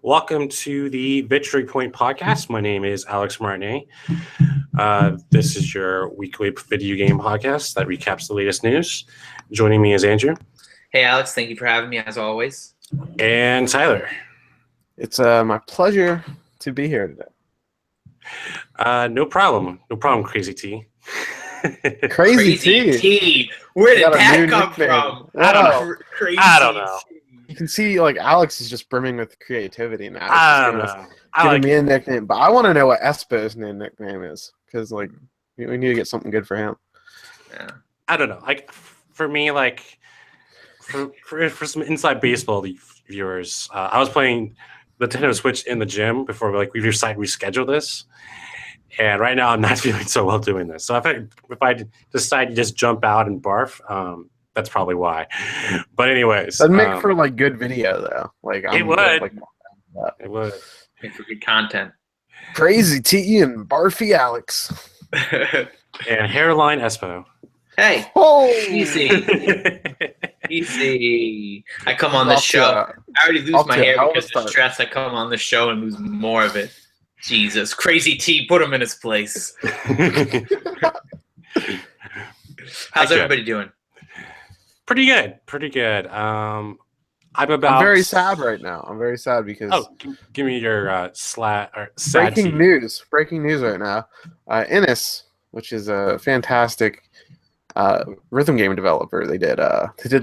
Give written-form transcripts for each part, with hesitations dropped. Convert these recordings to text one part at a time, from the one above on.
Welcome to the Victory Point podcast. My name is Alex Martinet. This is your weekly video game podcast that recaps the latest news. Joining me is Andrew. Hey, Alex. Thank you for having me, as always. And Tyler. It's my pleasure to be here today. No problem. No problem, Crazy T. Crazy T. Where did that come from? I don't know. Crazy I don't know. You can see, Alex is just brimming with creativity now. I don't know. Giving me a nickname, but I want to know what Espo's new nickname is, because we need to get something good for him. Yeah. I don't know. For me, for some inside baseball viewers, I was playing Nintendo Switch in the gym before we reschedule this. And right now, I'm not feeling so well doing this. So if I decide to just jump out and barf, that's probably why. But anyways, that'd make for good video though. It would Make for good content. Crazy T and Barfy Alex and Hairline Espo. Hey, oh, easy. I come on this show. I already lose my hair because of stress. I come on this show and lose more of it. Jesus, Crazy T, put him in his place. How's everybody doing? Pretty good. I'm very sad right now. I'm very sad because give me your sad breaking news right now. Innis, which is a fantastic rhythm game developer. They did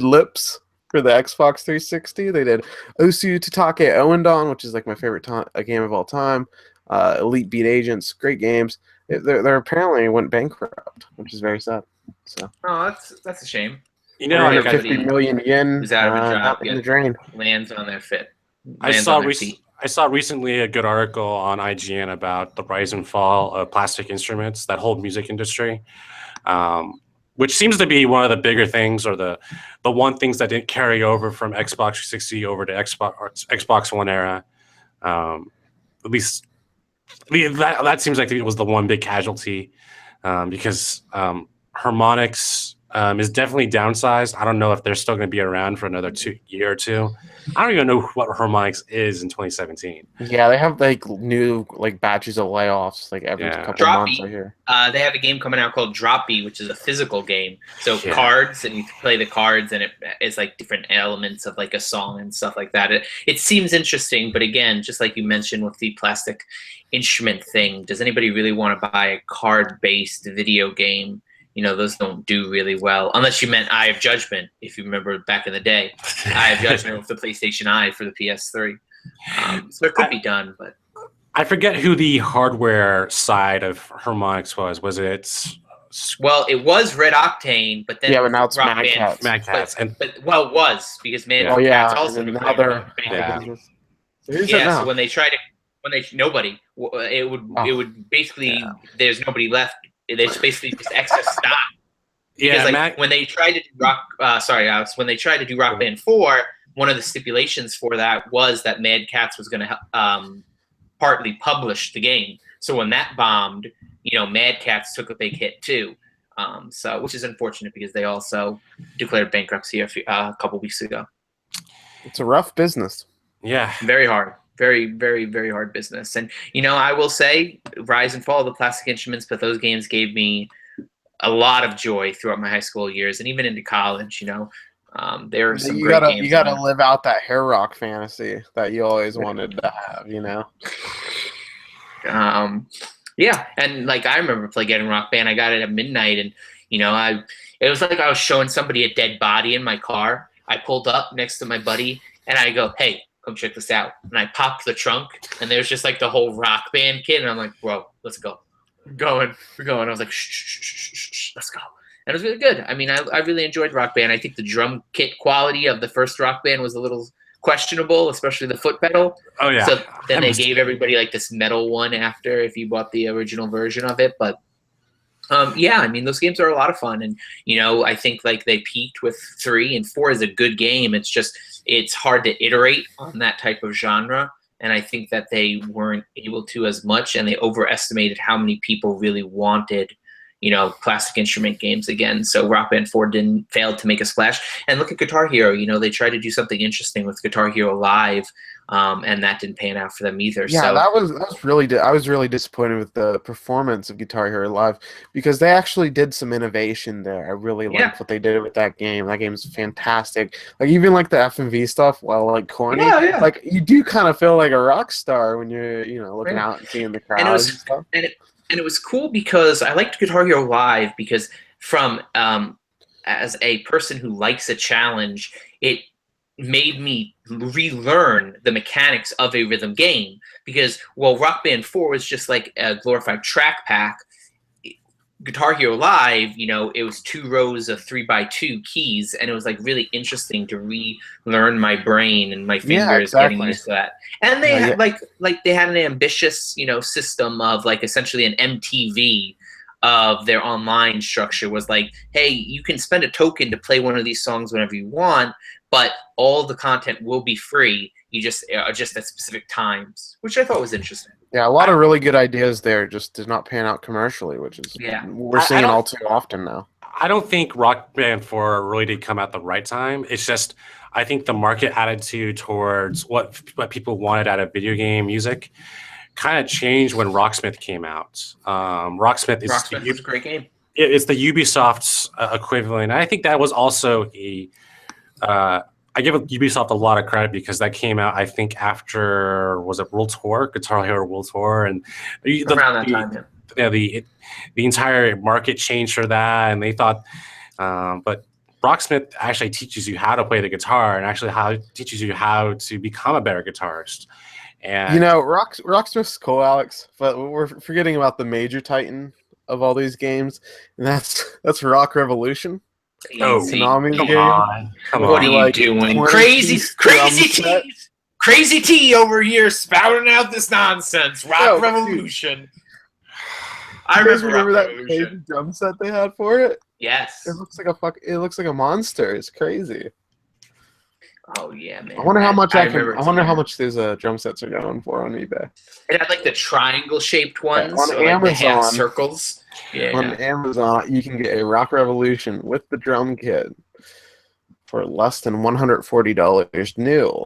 Lips for the Xbox 360. They did Osu Tatake Owendon, which is my favorite game of all time. Elite Beat Agents, great games. They're apparently went bankrupt, which is very sad. So that's a shame. 150 million yen who's out of a job in the drain. Lands on their feet. I saw recently a good article on IGN about the rise and fall of plastic instruments, that whole music industry, which seems to be one of the bigger things, or the one things that didn't carry over from Xbox 360 over to Xbox One era. At least that seems like it was the one big casualty, because Harmonix is definitely downsized. I don't know if they're still going to be around for another year or two. I don't even know what Harmonix is in 2017. Yeah, they have new batches of layoffs every couple months. I hear. They have a game coming out called Droppy, which is a physical game. So cards, and you play the cards, and it's different elements of a song and stuff like that. It seems interesting, but again, just like you mentioned with the plastic instrument thing, does anybody really want to buy a card-based video game? Those don't do really well, unless you meant Eye of Judgment, if you remember back in the day. Eye of Judgment with the PlayStation Eye for the PS3. So it could be done, but... I forget who the hardware side of Harmonix was. Was it... Well, it was Red Octane, but then... Yeah, but now it's Mad Catz. But it was, because Mad Catz also... now they're... So when they try to... Nobody. It would basically... Yeah. There's nobody left. There's basically just excess stock. Because when they tried to do when they tried to do Rock Band 4, one of the stipulations for that was that Mad Catz was going to partly publish the game. So when that bombed, Mad Catz took a big hit too. Which is unfortunate because they also declared bankruptcy a couple weeks ago. It's a rough business. Yeah, very hard. Very, very, very hard business. And, I will say, rise and fall of the plastic instruments, but those games gave me a lot of joy throughout my high school years and even into college, There are some great games. You got to live out that hair rock fantasy that you always wanted to have, Yeah, and, I remember getting Rock Band. I got it at midnight, and, it was I was showing somebody a dead body in my car. I pulled up next to my buddy, and I go, hey, come check this out. And I popped the trunk, and there's just the whole Rock Band kit. And I'm like, bro, let's go. We're going. I was like, shh, let's go. And it was really good. I mean, I really enjoyed Rock Band. I think the drum kit quality of the first Rock Band was a little questionable, especially the foot pedal. Oh, yeah. So then they gave everybody this metal one after if you bought the original version of it. But I mean, those games are a lot of fun. And, I think they peaked with 3, and 4 is a good game. It's just, it's hard to iterate on that type of genre. And I think that they weren't able to as much, and they overestimated how many people really wanted, Plastic Instrument games again. So Rock Band 4 didn't fail to make a splash. And look at Guitar Hero. They tried to do something interesting with Guitar Hero Live, and that didn't pan out for them either. Yeah, so that was really. I was really disappointed with the performance of Guitar Hero Live because they actually did some innovation there. I really liked what they did with that game. That game's fantastic. Like even like the FMV stuff, while like corny, like you do kind of feel like a rock star when you're looking out and seeing the crowd and stuff. And it was cool because I liked Guitar Hero Live because from as a person who likes a challenge, it made me relearn the mechanics of a rhythm game. Because while Rock Band 4 was just like a glorified track pack, Guitar Hero Live, it was 2 rows of 3x2 keys, and it was like really interesting to relearn my brain and my fingers getting used to that. And they had like they had an ambitious, system of like essentially an MTV of their online structure. Was like, hey, you can spend a token to play one of these songs whenever you want, but all the content will be free. You just at specific times, which I thought was interesting. Yeah, a lot of really good ideas there just did not pan out commercially, which is we're seeing all too often now. I don't think Rock Band 4 really did come at the right time. It's just I think the market attitude towards what people wanted out of video game music kind of changed when Rocksmith came out. Rocksmith was a great game. It's the Ubisoft's equivalent. I think that was also I give Ubisoft a lot of credit because that came out, I think, after, was it World Tour, Guitar Hero World Tour, and around that time, the entire market changed for that, and they thought, but Rocksmith actually teaches you how to play the guitar and actually teaches you how to become a better guitarist. And Rocksmith's cool, Alex, but we're forgetting about the major titan of all these games, and that's Rock Revolution. Konami's game. Come on. What are you doing? Crazy T over here spouting out this nonsense. Rock Revolution. Dude. I remember that crazy drum set they had for it. Yes. It looks like a monster. It's crazy. Oh yeah, man. I wonder how much how much these drum sets are going for on eBay. It had like the triangle shaped ones on Amazon. Like the half circles. Yeah. On Amazon, you can get a Rock Revolution with the drum kit for less than $140 new.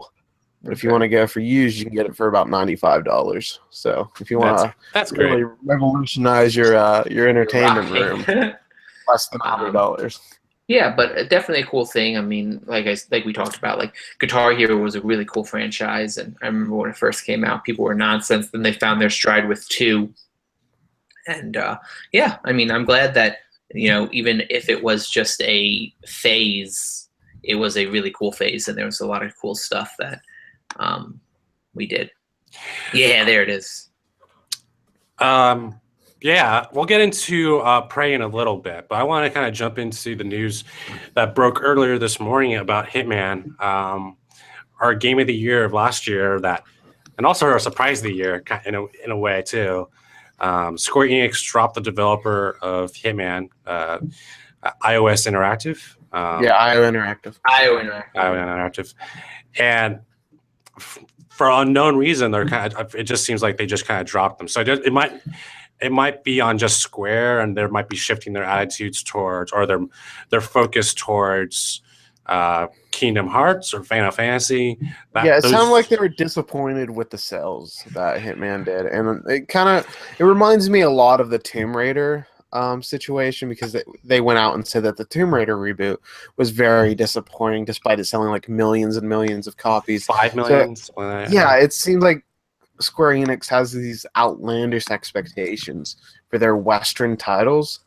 But if you want to go for used, you can get it for about $95. So if you want to really revolutionize your entertainment room, less than $100. Yeah, but definitely a cool thing. I mean, like we talked about, like Guitar Hero was a really cool franchise, and I remember when it first came out, people were nonsense. Then they found their stride with 2. And yeah, I mean, I'm glad that, even if it was just a phase, it was a really cool phase, and there was a lot of cool stuff that we did. Yeah, there it is. Yeah, we'll get into Prey in a little bit, but I want to kind of jump into the news that broke earlier this morning about Hitman, our game of the year of last year, and also our surprise of the year in a way too. Square Enix dropped the developer of Hitman, iOS Interactive. IO Interactive. And for unknown reason, it just seems like they just kind of dropped them. So it might be on just Square, and they might be shifting their attitudes towards, or their focus towards Kingdom Hearts or Final Fantasy. It sounded like they were disappointed with the sales that Hitman did, and it reminds me a lot of the Tomb Raider situation, because they went out and said that the Tomb Raider reboot was very disappointing, despite it selling like millions and millions of copies. 5 million. It seems like Square Enix has these outlandish expectations for their Western titles,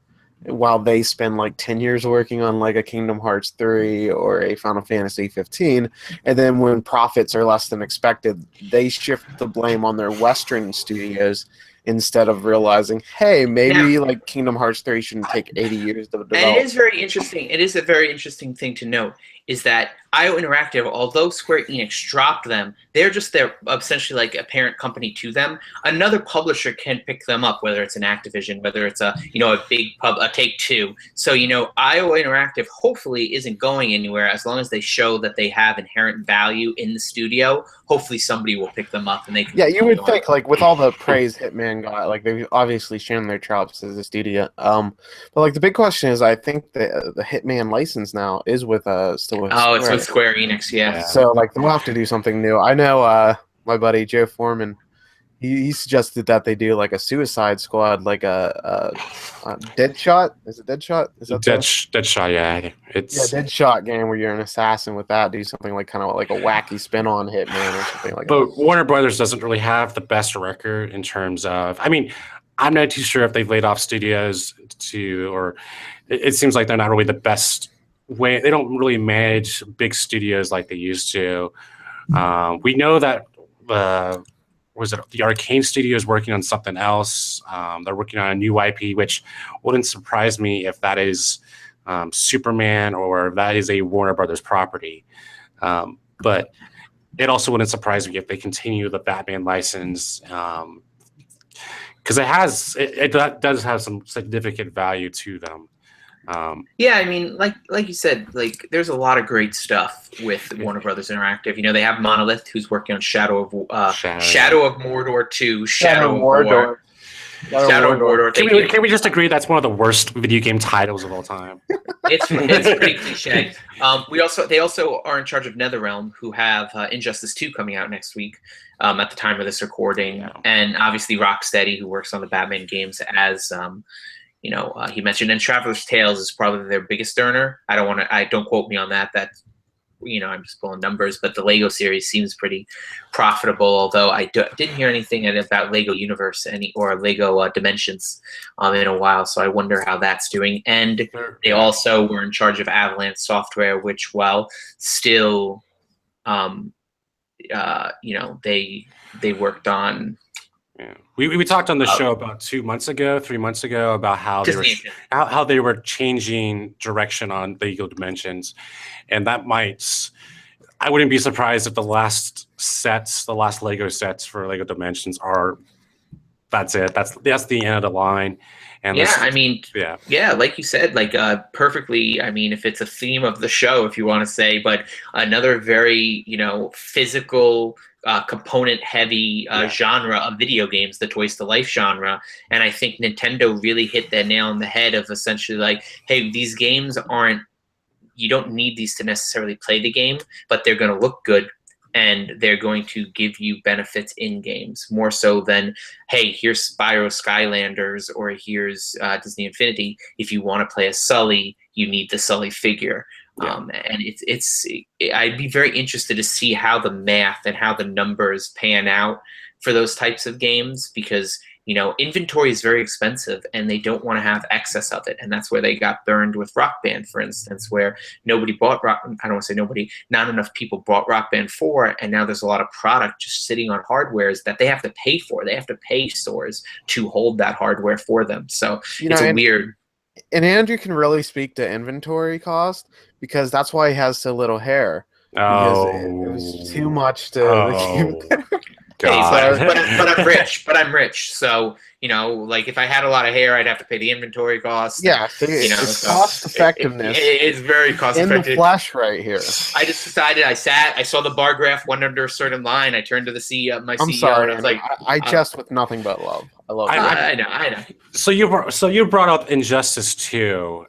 while they spend like 10 years working on like a Kingdom Hearts 3 or a Final Fantasy 15, and then when profits are less than expected, they shift the blame on their Western studios instead of realizing, hey, maybe like Kingdom Hearts 3 shouldn't take 80 years to develop. And it is very interesting. It is a very interesting thing to note, is that IO Interactive, although Square Enix dropped them, they're essentially like a parent company to them. Another publisher can pick them up, whether it's an Activision, whether it's a big a Take-Two. So IO Interactive hopefully isn't going anywhere as long as they show that they have inherent value in the studio. Hopefully somebody will pick them up and they can. Yeah, you would think like with all the praise Hitman got, like they've obviously shown their chops as a studio. But like the big question is, I think the Hitman license now is with still with Square. It's with Square Enix, yeah. So like they'll have to do something new. I know my buddy Joe Foreman, he suggested that they do like a Suicide Squad, like a Deadshot. Is it Deadshot? Is that Deadshot? Yeah, it's Deadshot game where you're an assassin with that. Do something like kind of like a wacky spin on Hitman or something like that. But Warner Brothers doesn't really have the best record in terms of. I mean, I'm not too sure if they've laid off studios or it seems like they're not really the best way. They don't really manage big studios like they used to. We know that the Arcane Studio is working on something else. They're working on a new IP, which wouldn't surprise me if that is Superman or if that is a Warner Brothers property. But it also wouldn't surprise me if they continue the Batman license, because it does have some significant value to them. Yeah, I mean, like you said, like there's a lot of great stuff with Warner Brothers Interactive. They have Monolith, who's working on Shadow of Mordor 2, Shadow of Mordor. Shadow of Mordor. Can we just agree that's one of the worst video game titles of all time? It's pretty cliche. They also are in charge of NetherRealm, who have Injustice 2 coming out next week. At the time of this recording, and obviously Rocksteady, who works on the Batman games, as he mentioned, and Traveler's Tales is probably their biggest earner. Don't quote me on that. That's, I'm just pulling numbers, but the Lego series seems pretty profitable. Although I didn't hear anything about Lego Universe or Lego Dimensions in a while, so I wonder how that's doing. And they also were in charge of Avalanche Software, which still, they worked on. Yeah. We talked on the show about 3 months ago about how they were changing direction on Lego Dimensions, and I wouldn't be surprised if the last Lego sets for Lego Dimensions that's it. That's the end of the line. And like you said, perfectly. I mean, if it's a theme of the show, if you want to say, but another very physical, component-heavy genre of video games, the Toys to Life genre, and I think Nintendo really hit that nail on the head of essentially like, hey, these games aren't. You don't need these to necessarily play the game, but they're going to look good. And they're going to give you benefits in games more so than, hey, here's Spyro Skylanders or here's Disney Infinity. If you want to play a Sully, you need the Sully figure. Yeah. And I'd be very interested to see how the math and how the numbers pan out for those types of games, because inventory is very expensive and they don't want to have excess of it. And that's where they got burned with Rock Band, for instance, where nobody bought I don't want to say nobody, not enough people bought Rock Band 4. And now there's a lot of product just sitting on hardwares that they have to pay for. They have to pay stores to hold that hardware for them. So it's weird. And Andrew can really speak to inventory cost because that's why he has so little hair. Oh, it was too much to. Hey, but I'm rich. I'm rich. So like if I had a lot of hair, I'd have to pay the inventory cost. Yeah, it's cost effectiveness. It's very cost effective. In the flesh, right here. I just decided. I saw the bar graph went under a certain line. I turned to the CEO. I'm sorry. And I was like, I jest with nothing but love. I love it. I know. So you brought up Injustice 2.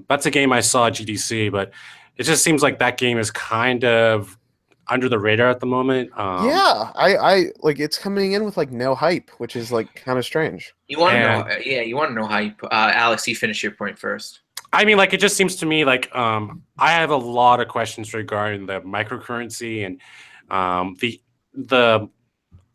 That's a game I saw at GDC, but it just seems like that game is kind of under the radar at the moment. I like it's coming in with like no hype, which is like kind of strange. You want to know? Yeah, you want to know hype. Alex, you finish your point first. I mean, like it just seems to me like I have a lot of questions regarding the microcurrency and the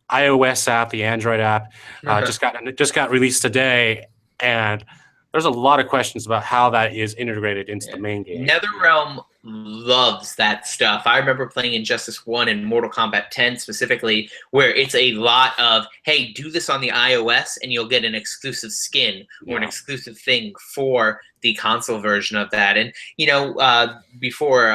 iOS app, the Android app just got released today, and there's a lot of questions about how that is integrated into the main game. NetherRealm loves that stuff. I remember playing Injustice 1 and Mortal Kombat 10 specifically, where it's a lot of, hey, do this on the iOS and you'll get an exclusive skin or an exclusive thing for the console version of that. And, you know, before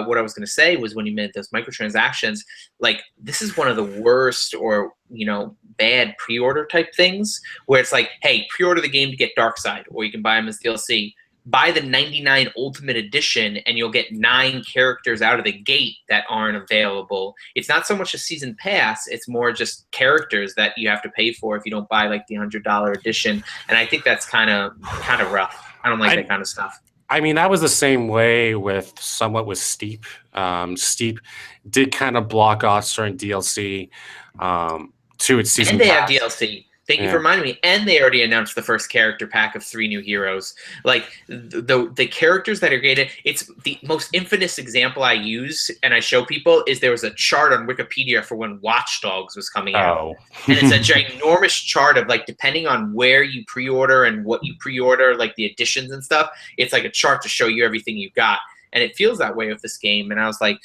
what I was going to say was when you meant those microtransactions, like this is one of the worst or, you know, bad pre-order type things where it's like, hey, pre-order the game to get Darkseid, or you can buy them as DLC. Buy the 99 Ultimate Edition and you'll get 9 characters out of the gate that aren't available. It's not so much a season pass, it's more just characters that you have to pay for if you don't buy like the $100 edition. And I think that's kind of rough. I don't like that kind of stuff. I mean, that was the same way with Steep. Steep did kind of block off certain DLC to its season pass. And they have DLC. Thank you for reminding me. And they already announced the first character pack of 3 new heroes. Like the characters that are created, it's the most infamous example I use and I show people is there was a chart on Wikipedia for when Watch Dogs was coming out. And it's a ginormous chart of like, depending on where you pre-order and what you pre-order, like the editions and stuff, it's like a chart to show you everything you've got. And it feels that way with this game. And I was like,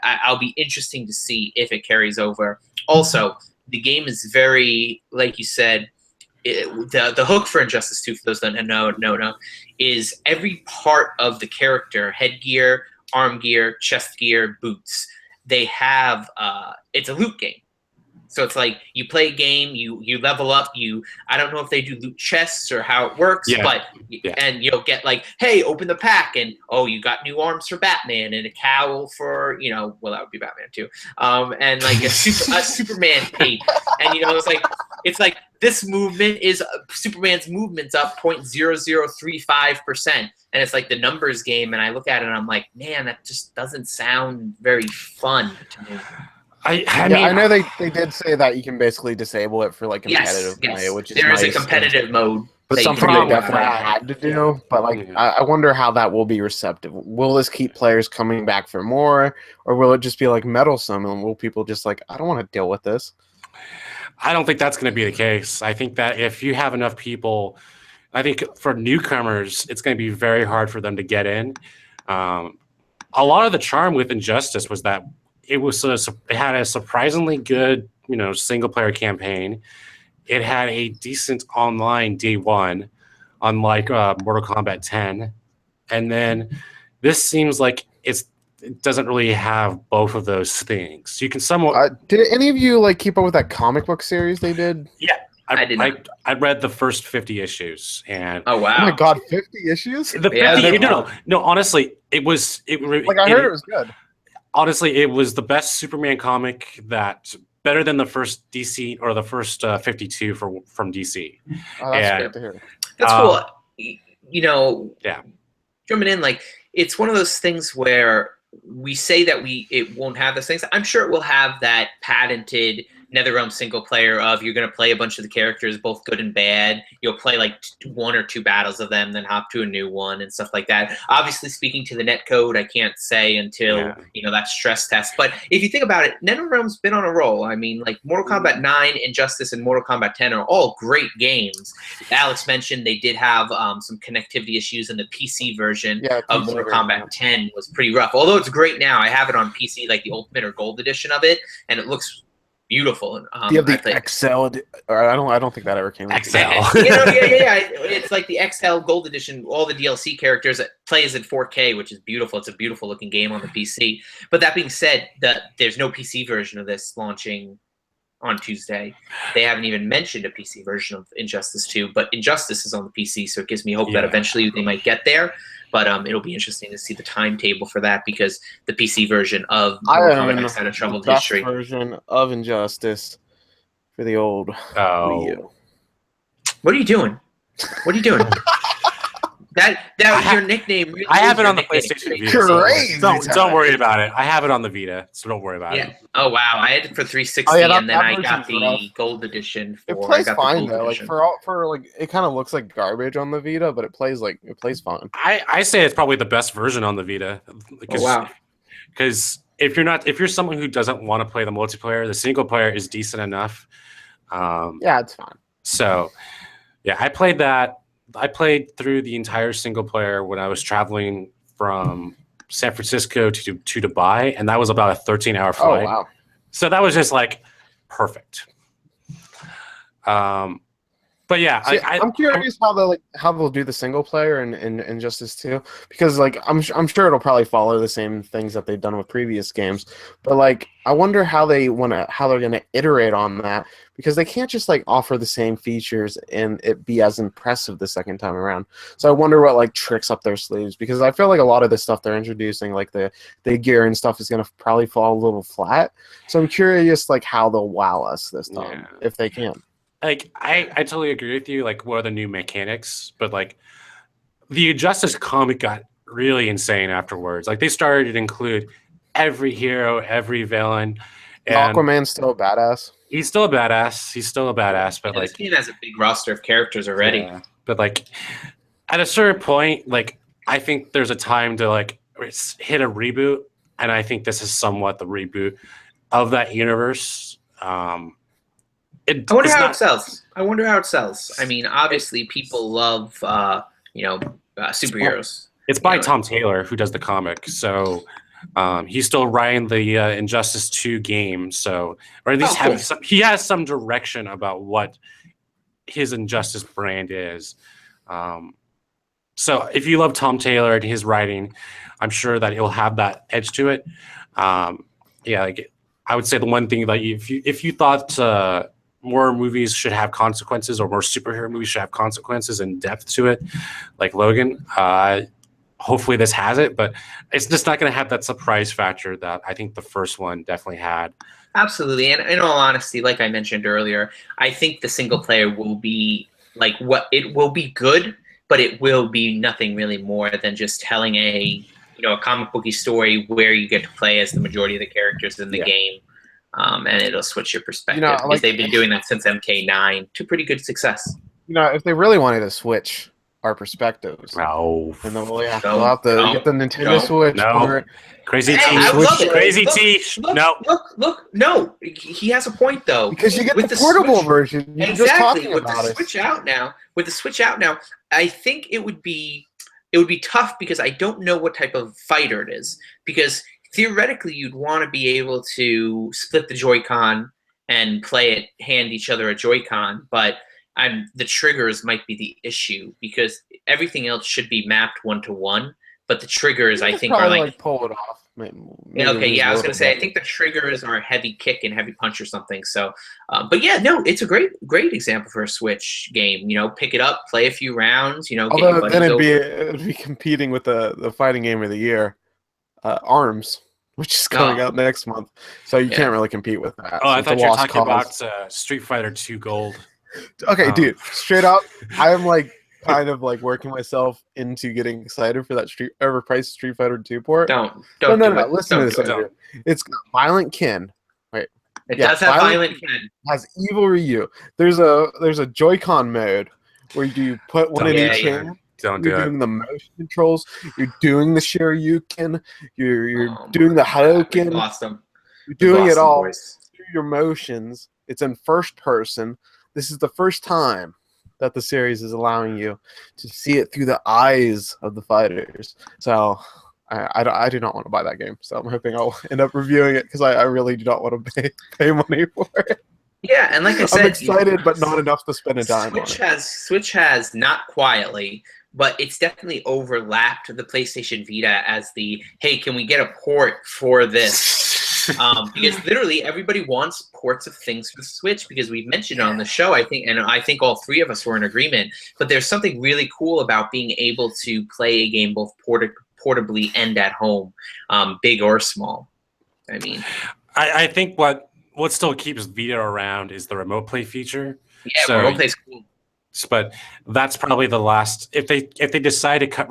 I'll be interesting to see if it carries over. Also, the game is very, like you said, the hook for Injustice 2, for those that know, is every part of the character, headgear, arm gear, chest gear, boots. They have, it's a loot game. So it's like you play a game, you level up, I don't know if they do loot chests or how it works, and you'll get like, hey, open the pack, and oh, you got new arms for Batman and a cowl for, you know, well, that would be Batman too, and like a Superman cape, and you know, it's like this movement is Superman's movement's up 0.0035%, and it's like the numbers game, and I look at it and I'm like, man, that just doesn't sound very fun to me. I mean, I know they did say that you can basically disable it for like competitive play, which is there is a competitive mode. But something they definitely had to do. But like, I wonder how that will be receptive. Will this keep players coming back for more, or will it just be like meddlesome, and will people just like, I don't want to deal with this? I don't think that's going to be the case. I think that if you have enough people, I think for newcomers, it's going to be very hard for them to get in. A lot of the charm with Injustice was that it had a surprisingly good, you know, single player campaign. It had a decent online day one, unlike Mortal Kombat 10. And then this seems like it doesn't really have both of those things. You can somewhat. Did any of you like keep up with that comic book series they did? Yeah, I did. I read the first 50 issues, and oh wow, oh my god, 50 issues? No. Honestly, I heard it was good. Honestly, it was the best Superman comic better than the first DC or the first 52 from DC. Oh, that's great to hear. That's cool. You know, jumping in, like, it's one of those things where we say that it won't have those things. I'm sure it will have that patented NetherRealm single player of you're going to play a bunch of the characters, both good and bad. You'll play like 1 or 2 battles of them, then hop to a new one and stuff like that. Obviously, speaking to the netcode, I can't say until that stress test. But if you think about it, NetherRealm's been on a roll. I mean, like Mortal Kombat 9, Injustice, and Mortal Kombat 10 are all great games. Alex mentioned they did have some connectivity issues in the PC version of Mortal Kombat 10 was pretty rough. Although it's great now. I have it on PC, like the Ultimate or Gold edition of it, and it looks beautiful. Do you have the XL? Or I don't think that ever came. XL. It's like the XL Gold Edition. All the DLC characters plays in 4K, which is beautiful. It's a beautiful looking game on the PC. But that being said, there's no PC version of this launching on Tuesday. They haven't even mentioned a PC version of Injustice 2, but Injustice is on the PC, so it gives me hope that eventually they might get there. But it'll be interesting to see the timetable for that because the PC version of Mortal Kombat X had a troubled history. Version of Injustice for the old Wii U. What are you doing? What are you doing? Your nickname. Really I have it on the PlayStation Vita. So don't worry about it. I have it on the Vita, so don't worry about it. Oh wow, I had it for 360, and then I got the Gold Edition. It plays fine though. Like for like, it kind of looks like garbage on the Vita, but it plays fine. I say it's probably the best version on the Vita. Because if you're someone who doesn't want to play the multiplayer, the single player is decent enough. It's fine. So, I played that. I played through the entire single player when I was traveling from San Francisco to Dubai, and that was about a 13-hour flight. Oh wow! So that was just like perfect. But yeah, See, I'm curious how they'll do the single player in Injustice 2, because like I'm sure it'll probably follow the same things that they've done with previous games, but like I wonder how they're gonna iterate on that, because they can't just like offer the same features and it be as impressive the second time around. So I wonder what like tricks up their sleeves, because I feel like a lot of the stuff they're introducing, like the gear and stuff, is gonna probably fall a little flat. So I'm curious like how they'll wow us this time, if they can. Like I totally agree with you. Like, what are the new mechanics? But like, the Injustice comic got really insane afterwards. Like, they started to include every hero, every villain. And Aquaman's still a badass. He's still a badass. But like, this game has a big roster of characters already. Yeah, but like, at a certain point, like, I think there's a time to like hit a reboot, and I think this is somewhat the reboot of that universe. I wonder how it sells. I mean, obviously, people love, superheroes. It's by Tom Taylor, who does the comic. So he's still writing the Injustice 2 game. So, or at least he has some direction about what his Injustice brand is. So if you love Tom Taylor and his writing, I'm sure that he'll have that edge to it. Like I would say the one thing that if you thought more movies should have consequences, or more superhero movies should have consequences and depth to it, like Logan, hopefully this has it, but it's just not going to have that surprise factor that I think the first one definitely had. Absolutely. And in all honesty, like I mentioned earlier, I think the single player will be like it will be good, but it will be nothing really more than just telling a comic booky story where you get to play as the majority of the characters in the game. And it'll switch your perspective, because they've been doing that since MK9 to pretty good success. If they really wanted to switch our perspectives, no, and then we'll have to get the Nintendo Switch. No. Crazy T. Look. No, he has a point though. Because you get the portable version. You're just talking about it. With the Switch out now, I think it would be tough, because I don't know what type of fighter it is. Because theoretically, you'd want to be able to split the Joy-Con and hand each other a Joy-Con, but the triggers might be the issue, because everything else should be mapped 1-to-1, but the triggers, I think, are like pull it off. I was gonna say, I think the triggers are heavy kick and heavy punch or something. So, but yeah, no, it's a great example for a Switch game. Pick it up, play a few rounds. Although then it'd be competing with the fighting game of the year, ARMS, which is coming out next month. So you can't really compete with that. Oh, I thought you were talking about Street Fighter 2 Gold. Okay, dude, straight up, I am like kind of like working myself into getting excited for that overpriced Street Fighter 2 port. No. Listen to this. It's got Violent Ken. Wait. It does have Violent Ken. Has Evil Ryu. There's a Joy-Con mode where you put one in each hand. Don't do it. You're doing the motion controls. You're doing the Shoryuken. You're doing the Hadouken. You're doing it all through your motions. It's in first person. This is the first time that the series is allowing you to see it through the eyes of the fighters. So I do not want to buy that game. So I'm hoping I'll end up reviewing it, because I really do not want to pay money for it. Yeah, and like I said, I'm excited, but not enough to spend a dime on it. Switch has, not quietly, but it's definitely overlapped the PlayStation Vita as the, hey, can we get a port for this? Because literally everybody wants ports of things for the Switch, because we've mentioned on the show, I think all three of us were in agreement, but there's something really cool about being able to play a game both portably and at home, big or small. I mean, I think what still keeps Vita around is the remote play feature. Yeah, so, remote play's cool. But that's probably the last. If they decide to cut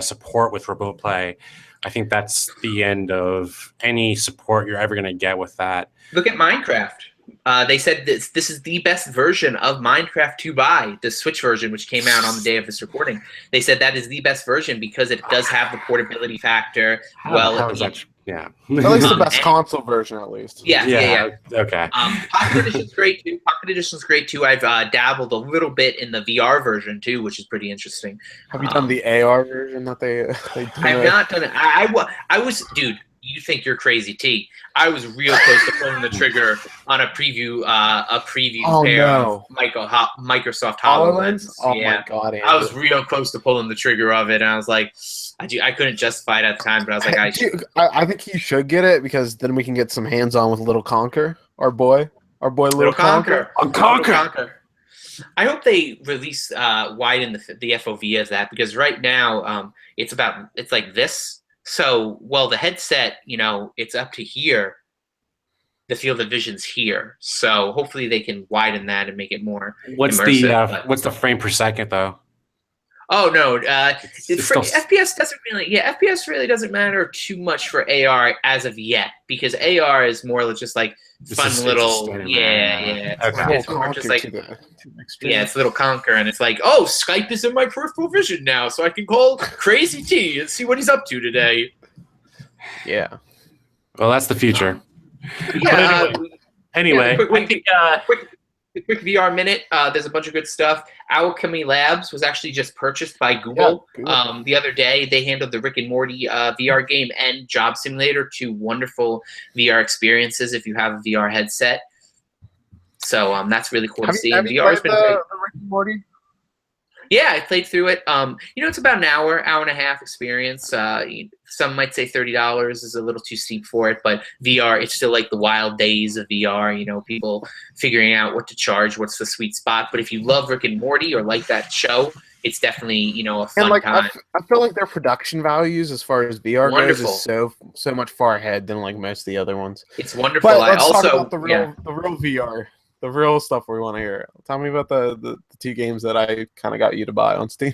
support with remote play, I think that's the end of any support you're ever going to get with that. Look at Minecraft. They said this is the best version of Minecraft to buy, the Switch version, which came out on the day of this recording. They said that is the best version because it does have the portability factor. How is that Yeah. At least the best console version, at least. Yeah. Okay. Pocket Edition's great too. I've dabbled a little bit in the VR version too, which is pretty interesting. Have you done the AR version that they I've not done it. I was, dude. You think you're crazy, T? I was real close to pulling the trigger on a preview pair of Microsoft HoloLens. Oh my god, Andrew. I was real close to pulling the trigger of it, and I was like, I couldn't justify it at the time, but I was like, I think you should get it because then we can get some hands on with Little Conker, our boy Little Conker. Conker. I hope they release widen the FOV of that, because right now it's like this. So, the headset, it's up to here. The field of vision's here. So hopefully they can widen that and make it more immersive. What's the frame per second though? Oh no, FPS doesn't really. Yeah, FPS really doesn't matter too much for AR as of yet, because AR is more just like fun little. It's more just like it's Little Conker, and it's like, oh, Skype is in my peripheral vision now, so I can call Crazy T and see what he's up to today. Yeah. Well, that's the future. Anyway, quick VR minute. There's a bunch of good stuff. Alchemy Labs was actually just purchased by Google the other day. They handled the Rick and Morty VR game and Job Simulator, two wonderful VR experiences if you have a VR headset. So that's really cool to see. VR has been great. The Rick and Morty? Yeah, I played through it. It's about an hour and a half experience. Some might say $30 is a little too steep for it, but VR, it's still like the wild days of VR. People figuring out what to charge, what's the sweet spot. But if you love Rick and Morty or like that show, it's definitely a fun time. I feel like their production values as far as VR goes is so much far ahead than like most of the other ones. It's wonderful. But let's talk about the real VR. The real stuff we want to hear. Tell me about the two games that I kind of got you to buy on Steam.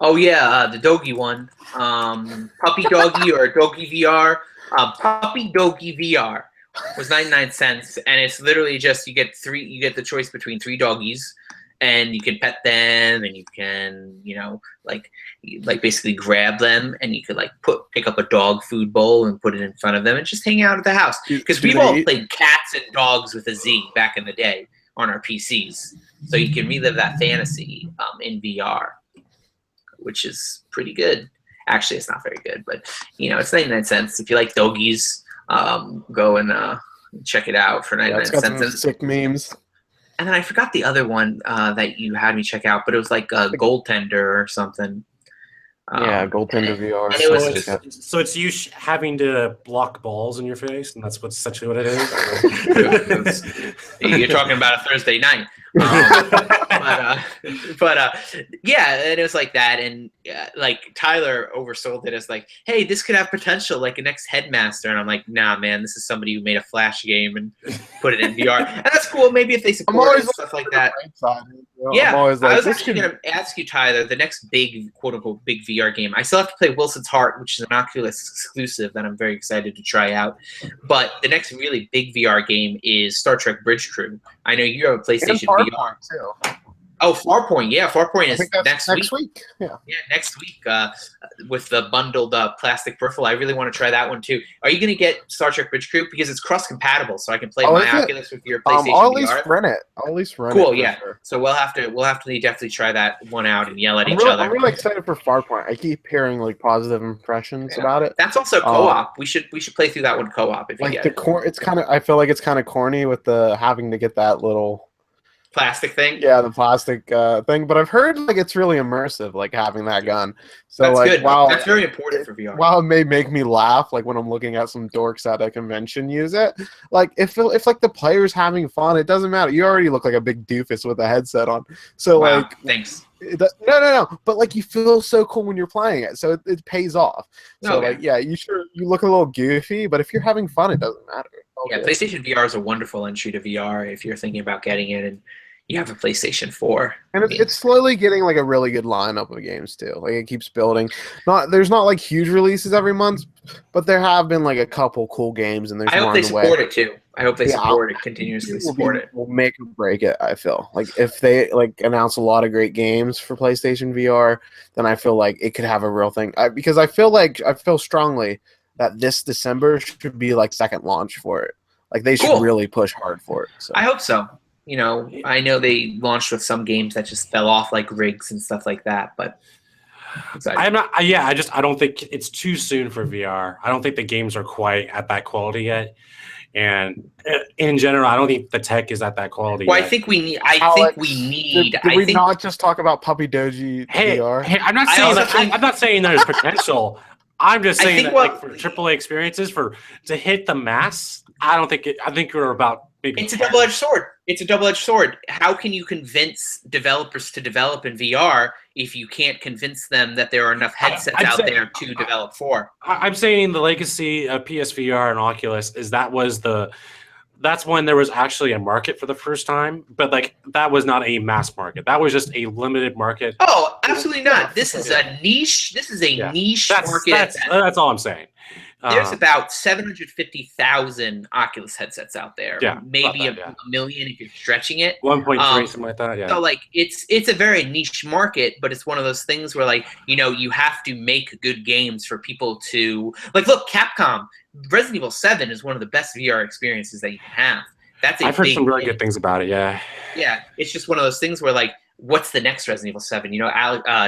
Oh yeah, the Doggy one, Puppy Doggy or Doggy VR. Puppy Doggy VR was 99 cents, and it's literally just you get the choice between 3 doggies, and you can pet them, and you can like basically grab them, and you could like pick up a dog food bowl and put it in front of them and just hang out at the house, because we've all played cats and dogs with a Z back in the day on our PCs, so you can relive that fantasy in VR, which is pretty good. Actually, it's not very good, but it's 99 cents. If you like doggies, go and check it out for 99 cents. Some sick memes. And then I forgot the other one that you had me check out, but it was like a Goaltender or something. Goaltender VR. So it's you having to block balls in your face, and that's essentially what it is? You're talking about a Thursday night. Yeah, and it was like that, and like Tyler oversold it as like, hey, this could have potential, like a next Headmaster, and I'm like, nah, man, this is somebody who made a Flash game and put it in VR, and that's cool. Maybe if they support it and stuff like that. Yeah, I was actually going to ask you, Tyler, the next big, quote unquote, big VR game. I still have to play Wilson's Heart, which is an Oculus exclusive that I'm very excited to try out. But the next really big VR game is Star Trek Bridge Crew. I know you have a PlayStation VR too. Oh, Farpoint. Yeah, Farpoint is next week. Yeah, next week with the bundled plastic peripheral. I really want to try that one too. Are you going to get Star Trek Bridge Crew? Because it's cross-compatible, so I can play my Oculus with your PlayStation VR. I'll at least run it. Cool, yeah. Sure. So we'll have to definitely try that one out and yell at each other. I'm really excited for Farpoint. I keep hearing like positive impressions about it. That's also co-op. We should play through that one co-op if you get it. It's kind of. I feel like it's kind of corny with the having to get that little plastic thing. Yeah, the plastic thing. But I've heard like it's really immersive, like having that gun. So that's like, good. That's very important for VR. While it may make me laugh, like when I'm looking at some dorks at a convention use it, like if like the player's having fun, it doesn't matter. You already look like a big doofus with a headset on. So like, thanks. No. But like you feel so cool when you're playing it, so it pays off. So like, yeah, you look a little goofy, but if you're having fun, it doesn't matter. Yeah, PlayStation VR is a wonderful entry to VR if you're thinking about getting it and you have a PlayStation 4. And it's slowly getting like a really good lineup of games too. Like it keeps building. There's not like huge releases every month, but there have been like a couple cool games, and there's more on the way. I hope they support it too. I hope they support it, continuously support it. Will make or break it, I feel. Like if they like announce a lot of great games for PlayStation VR, then I feel like it could have a real thing. Because I feel strongly that this December should be like second launch for it. Like they should really push hard for it. So. I hope so. You know, I know they launched with some games that just fell off, like Rigs and stuff like that, but I'm not. I don't think it's too soon for VR. I don't think the games are quite at that quality yet, and in general, I don't think the tech is at that quality. Well, yet. I think we need. Alex, Did we not just talk about Puppy Doji VR? Hey, I'm not saying that. I'm not saying there's potential. I'm just saying that like for AAA experiences to hit the mass, I don't think it. I think we're about. Maybe it's a double-edged sword. It's a double-edged sword. How can you convince developers to develop in VR if you can't convince them that there are enough headsets out there to develop for? I'm saying the legacy of PSVR and Oculus is that's when there was actually a market for the first time, but like that was not a mass market. That was just a limited market. Oh, absolutely not. This is a niche. This is a niche market. That's all I'm saying. There's about 750,000 Oculus headsets out there. Yeah, maybe a million if you're stretching it. 1.3, something like that. Yeah. So like it's a very niche market, but it's one of those things where like you have to make good games for people to like. Look, Capcom Resident Evil 7 is one of the best VR experiences that you can have. I've heard some really good things about it. Yeah. Yeah, it's just one of those things where like, what's the next Resident Evil 7?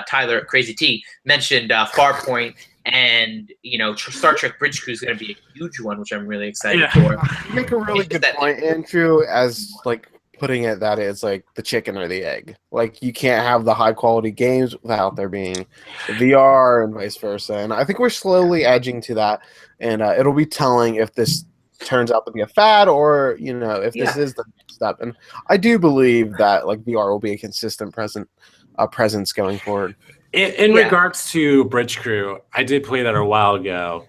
Tyler Crazy T mentioned Farpoint. And Star Trek Bridge Crew is going to be a huge one, which I'm really excited for. You make a really good point, Andrew, as like putting it that it's like the chicken or the egg. Like you can't have the high quality games without there being VR and vice versa. And I think we're slowly edging to that, and it'll be telling if this turns out to be a fad or if this is the next step. And I do believe that like VR will be a consistent presence going forward. In regards to Bridge Crew, I did play that a while ago,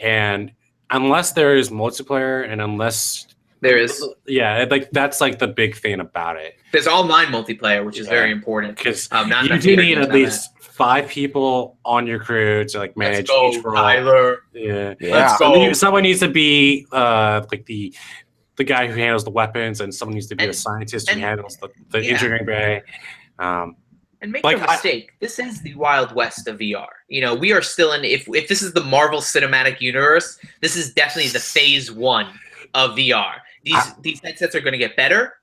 and unless there is multiplayer and unless there is, like that's like the big thing about it. There's online multiplayer, which is very important because you do need at least 5 people on your crew to like manage each role. Tyler. Let's go. Someone needs to be like the guy who handles the weapons, and someone needs to be the scientist who handles the engineering bay. And make no mistake, this is the Wild West of VR. We are still in, if this is the Marvel Cinematic Universe, this is definitely the phase 1 of VR. These headsets are going to get better,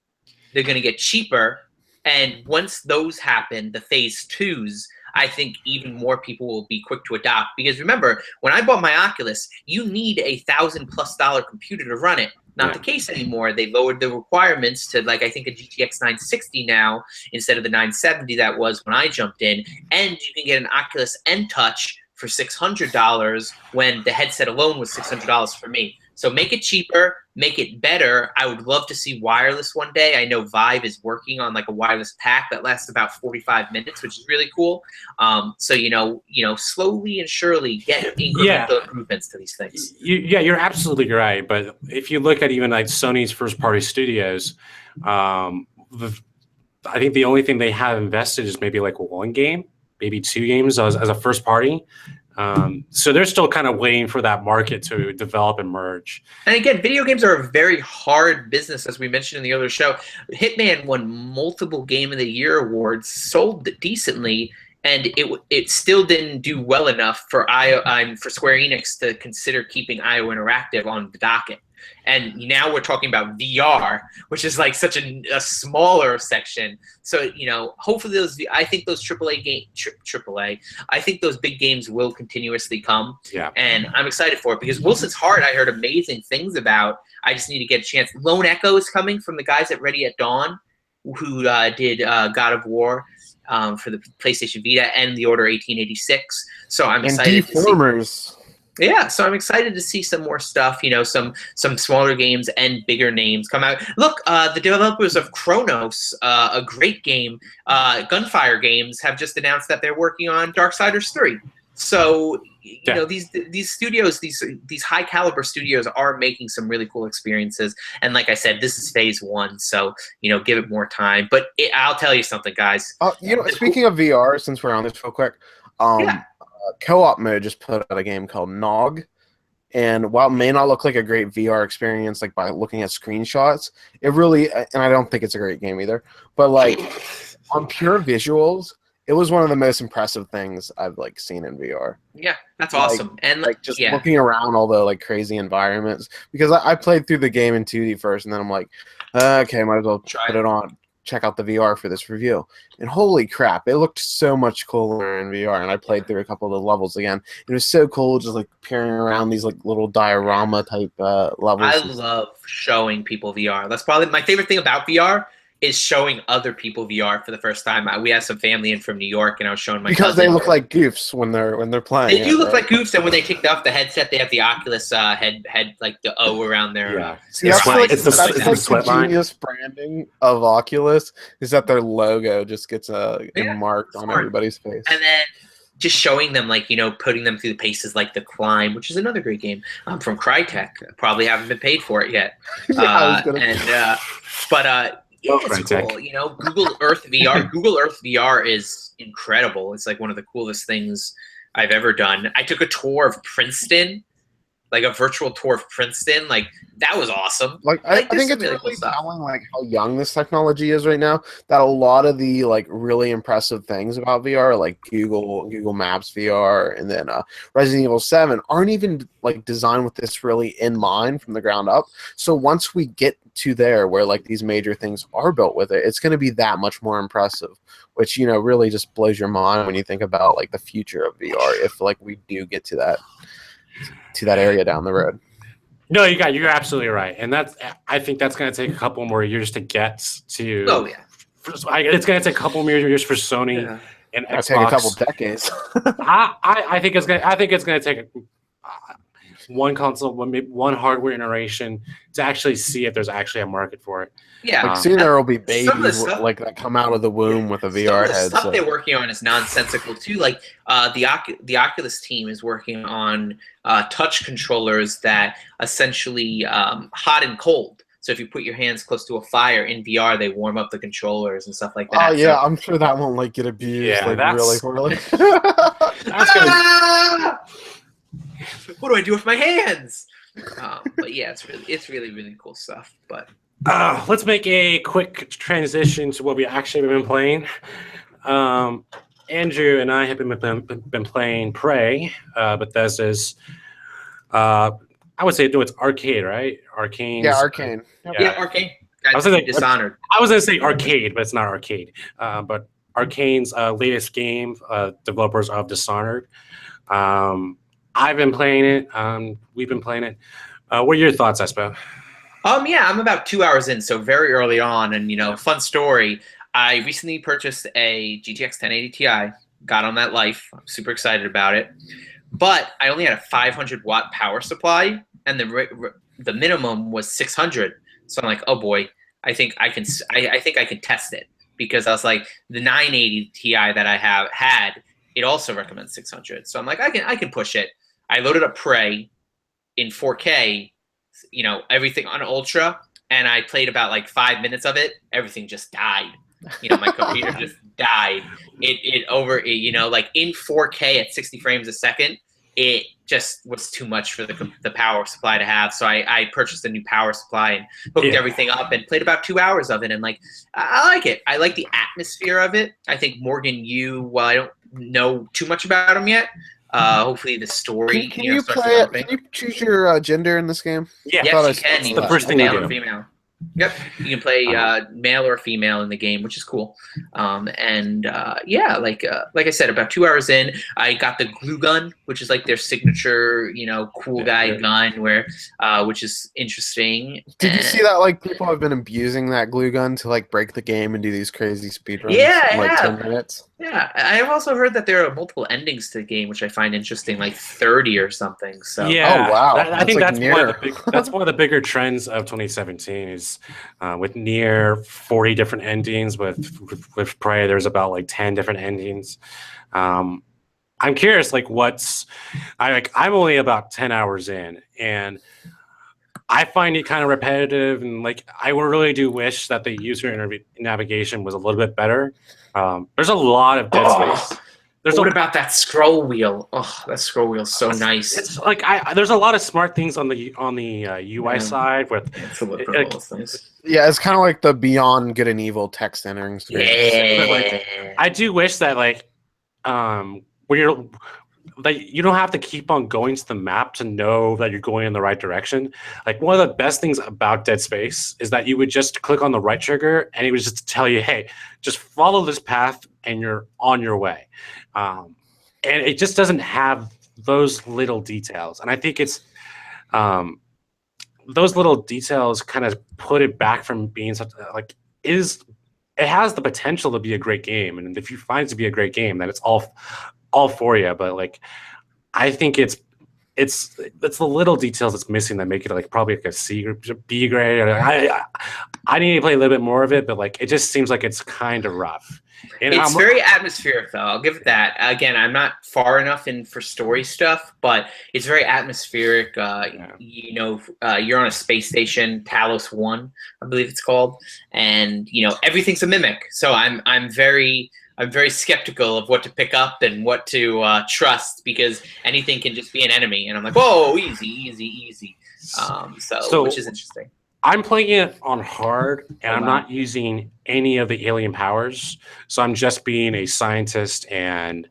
they're going to get cheaper, and once those happen, the phase 2s, I think even more people will be quick to adopt. Because remember, when I bought my Oculus, you need a $1,000+ computer to run it. Not the case anymore. They lowered the requirements to like I think a GTX 960 now instead of the 970 that was when I jumped in. And you can get an Oculus N Touch for $600 when the headset alone was $600 for me. So make it cheaper, make it better. I would love to see wireless one day. I know Vive is working on like a wireless pack that lasts about 45 minutes, which is really cool. So slowly and surely get incremental improvements to these things. You're absolutely right. But if you look at even like Sony's first-party studios, I think the only thing they have invested is maybe like 1 game, maybe 2 games as a first party. So they're still kind of waiting for that market to develop and merge. And again, video games are a very hard business, as we mentioned in the other show. Hitman won multiple Game of the Year awards, sold decently, and it still didn't do well enough for Square Enix to consider keeping IO Interactive on the docket. And now we're talking about VR, which is like such a smaller section. So, hopefully I think those AAA, I think those big games will continuously come. Yeah. And I'm excited for it because Wilson's Heart, I heard amazing things about. I just need to get a chance. Lone Echo is coming from the guys at Ready at Dawn, who did God of War for the PlayStation Vita and The Order 1886. So I'm excited to see. Yeah, so I'm excited to see some more stuff, some smaller games and bigger names come out. Look, the developers of Chronos, a great game, Gunfire Games, have just announced that they're working on Darksiders 3. So, these studios, these high caliber studios are making some really cool experiences. And like I said, this is phase 1, so, give it more time. But I'll tell you something, guys. Speaking of VR, since we're on this real quick, Co-op Mode just put out a game called Nog, and while it may not look like a great VR experience, like by looking at screenshots, it really, and I don't think it's a great game either, but like on pure visuals, it was one of the most impressive things I've like seen in VR. Yeah, that's awesome. And like just looking around all the like crazy environments, because I played through the game in 2D first, and then I'm like, okay, might as well put it on, check out the VR for this review. And holy crap, it looked so much cooler in VR. And I played through a couple of the levels again. It was so cool, just like peering around these like little diorama type levels. I love showing people VR. That's probably my favorite thing about VR. Is showing other people VR for the first time. We have some family in from New York, and I was showing my because cousin. They look like goofs when they're playing. They do look like goofs, and when they take off the headset, they have the Oculus head like the O around their. Yeah, that's like the genius branding of Oculus is that their logo just gets marked on everybody's face. And then just showing them like putting them through the paces like The Climb, which is another great game from Crytek. Probably haven't been paid for it yet. Yeah, it's cool. Google Earth VR. Google Earth VR is incredible. It's like one of the coolest things I've ever done. I took a tour of Princeton, like a virtual tour of Princeton. Like that was awesome. I think it's really cool telling like how young this technology is right now. That a lot of the like really impressive things about VR, like Google Maps VR, and then Resident Evil 7, aren't even like designed with this really in mind from the ground up. So once we get to there, where like these major things are built with it, it's going to be that much more impressive. Which really just blows your mind when you think about like the future of VR. If like we do get to that area down the road. No, you're absolutely right, and I think that's going to take a couple more years to get to. Oh yeah, it's going to take a couple more years for Sony and Xbox. Take a couple decades. I think it's going to take one console, one hardware iteration to actually see if there's actually a market for it. Yeah, like soon there will be babies like that come out of the womb with a VR headset. The stuff they're working on is nonsensical too. Like the Oculus team is working on touch controllers that essentially hot and cold. So if you put your hands close to a fire in VR, they warm up the controllers and stuff like that. Oh yeah, I'm sure that won't like get abused really poorly. What do I do with my hands? But yeah, it's really cool stuff. But let's make a quick transition to what we actually have been playing. Andrew and I have been playing Prey, Bethesda's. I would say it's arcade, right? Arcane. Yeah, Arcane. Yeah, Arcane. I was saying Dishonored. I was gonna say arcade, but it's not arcade. But Arcane's latest game, developers of Dishonored. I've been playing it. We've been playing it. What are your thoughts, Espo? Yeah, I'm about 2 hours in, so very early on, and fun story. I recently purchased a GTX 1080 Ti. Got on that life. I'm super excited about it. But I only had a 500 watt power supply, and the minimum was 600. So I'm like, oh boy, I think I can test it, because I was like, the 980 Ti that I had, it also recommends 600. So I'm like, I can push it. I loaded up Prey in 4K, everything on Ultra, and I played about like 5 minutes of it. Everything just died. My computer just died. Like in 4K at 60 frames a second, it just was too much for the power supply to have. So I purchased a new power supply and hooked everything up and played about 2 hours of it. And like, I like it. I like the atmosphere of it. I think Morgan while I don't know too much about him yet, hopefully the story. Can you play it? Can you choose your gender in this game? Yeah, yes, you can. The first thing you do. Male or female. Yep, you can play male or female in the game, which is cool. Like I said, about 2 hours in, I got the glue gun, which is like their signature, cool guy gun, which is interesting. Did you see that? Like people have been abusing that glue gun to like break the game and do these crazy speedruns. Yeah, in like 10 minutes. Yeah, I have also heard that there are multiple endings to the game, which I find interesting, like 30 or something. So yeah, oh wow, I think that's one of the bigger trends of 2017 is with near 40 different endings. With Prey, there's about like 10 different endings. I'm curious, like I'm only about 10 hours in, and I find it kind of repetitive, and like I really do wish that the user navigation was a little bit better. There's a lot of dead space. What about that scroll wheel? Oh, that scroll wheel's so nice. It's like there's a lot of smart things on the UI side with yeah, it's kind of like the Beyond Good and Evil text entering screen. Yeah. Like, I do wish that when you're you don't have to keep on going to the map to know that you're going in the right direction. Like one of the best things about Dead Space is that you would just click on the right trigger and it would just tell you, hey, just follow this path and you're on your way. And it just doesn't have those little details. And I think it's those little details kind of put it back from being such like it has the potential to be a great game. And if you find it to be a great game, then it's all for you. But like, I think it's the little details that's missing that make it like probably like a C or B grade. I need to play a little bit more of it, but like it just seems like it's kind of rough. And it's very atmospheric, though. I'll give it that. Again, I'm not far enough in for story stuff, but it's very atmospheric. You know, you're on a space station, Talos 1, I believe it's called, and you know everything's a mimic. So I'm very skeptical of what to pick up and what to trust because anything can just be an enemy. And I'm like, whoa, easy. So which is interesting. I'm playing it on hard, and I'm not using any of the alien powers. So I'm just being a scientist and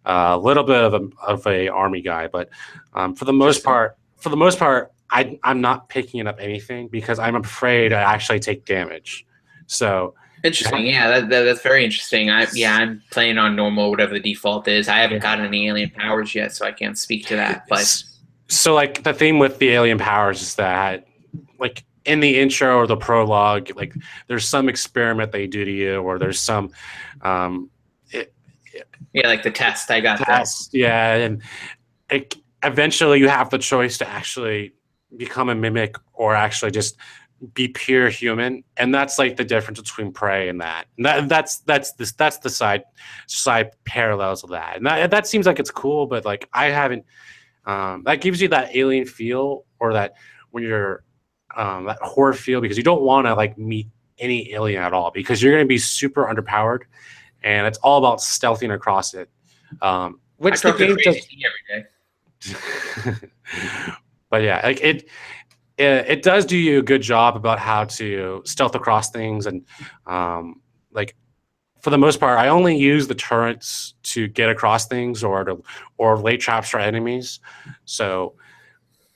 a little bit of a army guy. But for the most part, I'm not picking up anything because I'm afraid I actually take damage. So. Interesting, yeah, that's very interesting. I'm playing on normal, whatever the default is. I haven't gotten any alien powers yet, so I can't speak to that. But so, like, the thing with the alien powers is that, like, in the intro or the prologue, like, there's some experiment they do to you, or there's some, like the test. I got test, yeah, and eventually you have the choice to actually become a mimic or actually just be pure human, and that's like the difference between Prey and that. And that's the side parallels of that. And that seems like it's cool, but like I haven't. That gives you that alien feel, or that when you're that horror feel, because you don't want to like meet any alien at all because you're going to be super underpowered, and it's all about stealthing across it. Which the game does every day. But yeah, like it does do you a good job about how to stealth across things, and like for the most part, I only use the turrets to get across things or lay traps for enemies. So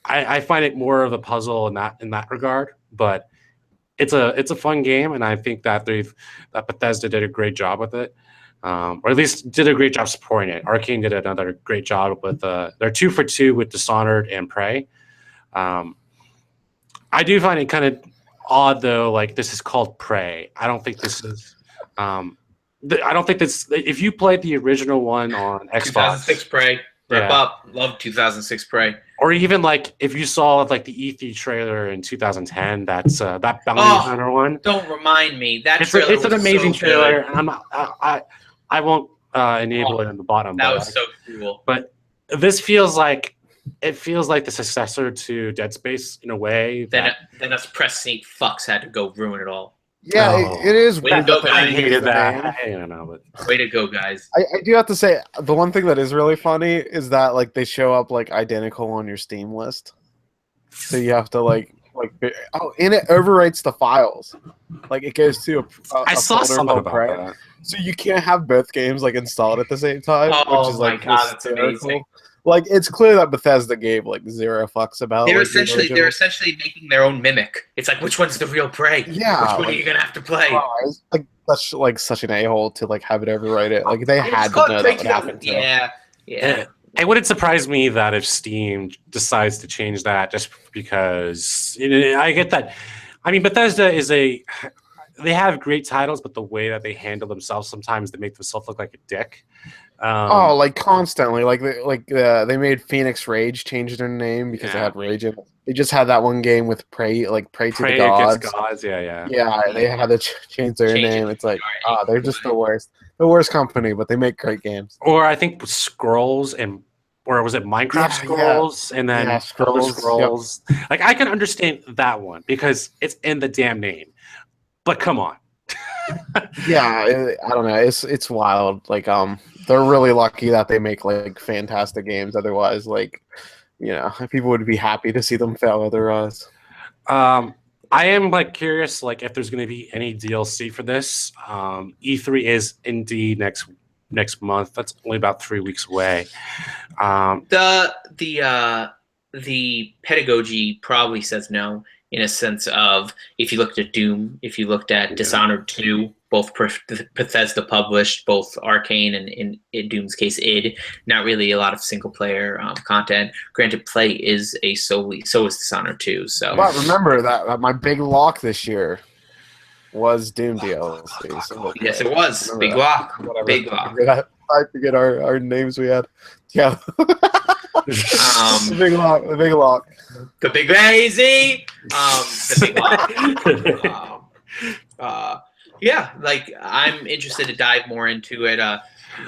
I find it more of a puzzle in that regard. But it's a fun game, and I think that Bethesda did a great job with it, or at least did a great job supporting it. Arcane did another great job with they're 2 for 2 with Dishonored and Prey. I do find it kind of odd, though. Like, this is called Prey. I don't think this is. I don't think this. If you played the original one on Xbox, 2006 Prey, wrap up. Love 2006 Prey. Or even like if you saw like the E3 trailer in 2010, that's that Bounty Hunter one. Don't remind me. It's an amazing trailer, and I won't enable it in the bottom. That was so cool. But this feels like. It feels like the successor to Dead Space in a way. Then us press sneak fucks had to go ruin it all. Yeah, it is. Way to go, guys. I hated that. I don't know, but way to go, guys. I do have to say, the one thing that is really funny is that like they show up like identical on your Steam list, so you have to and it overwrites the files. Like it goes to I saw something about that. So you can't have both games like installed at the same time, which is like God, that's amazing. Like it's clear that Bethesda gave like zero fucks about. They're essentially making their own mimic. It's like, which one's the real Prey? Yeah, which one are you gonna have to play? It's like such an a-hole to like have it overwrite it. Like they had to know that would happen. Yeah. It wouldn't surprise me that if Steam decides to change that, just because I get that. I mean, Bethesda they have great titles, but the way that they handle themselves, sometimes they make themselves look like a dick. Like constantly, they made Phoenix Rage change their name because they had Rage in it. They just had that one game with Prey to the Gods. Yeah, they had to change their name. It's like, they're just the worst company, but they make great games. Or I think Scrolls or was it Minecraft Scrolls? And then Scrolls. Yep. Like I can understand that one because it's in the damn name. But come on. Yeah, I don't know. It's wild. Like, they're really lucky that they make like fantastic games. Otherwise, like, people would be happy to see them fail. Otherwise, I am like curious, like if there's going to be any DLC for this. E3 is indeed next month. That's only about 3 weeks away. The pedagogy probably says no, in a sense of, if you looked at Doom, if you looked at Dishonored 2, both Bethesda published, both Arcane and in Doom's case id, not really a lot of single player content. Granted, play is so is Dishonored 2. So, but remember that my big lock this year was Doom DLC. So yes, it was big lock. Big lock. I forget our names we had. Yeah. The big lock. The big lazy. The big lock. Yeah, like I'm interested to dive more into it.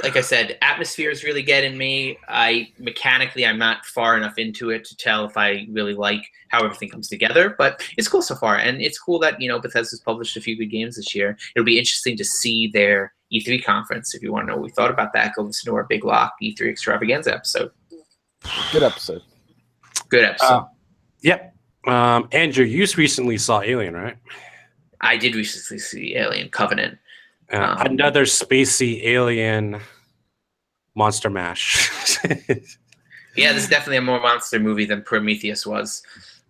Like I said, atmosphere is really getting me. I'm not far enough into it to tell if I really like how everything comes together, but it's cool so far, and it's cool that Bethesda's published a few good games this year. It'll be interesting to see their E3 conference. If you want to know what we thought about that, go listen to our Big Lock E3 Extravaganza episode. Good episode. Yep. Andrew, you recently saw Alien, right? I did recently see Alien Covenant. Another spacey alien monster mash. Yeah, this is definitely a more monster movie than Prometheus was.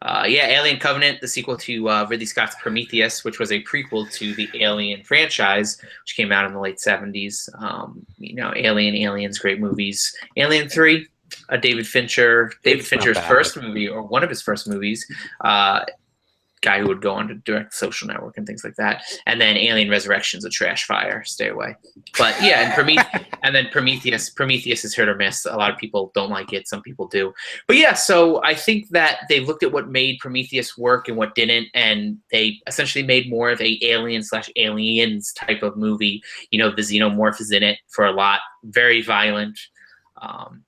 Alien Covenant, the sequel to Ridley Scott's Prometheus, which was a prequel to the Alien franchise, which came out in the late 70s. Aliens, great movies. Alien 3, David Fincher's first movie, or one of his first movies. Guy who would go on to direct Social Network and things like that. And then Alien Resurrection's a trash fire. Stay away. But yeah, and then Prometheus is hit or miss. A lot of people don't like it. Some people do. But yeah, so I think that they looked at what made Prometheus work and what didn't, and they essentially made more of a Alien/Aliens type of movie. The xenomorph is in it for a lot. Very violent.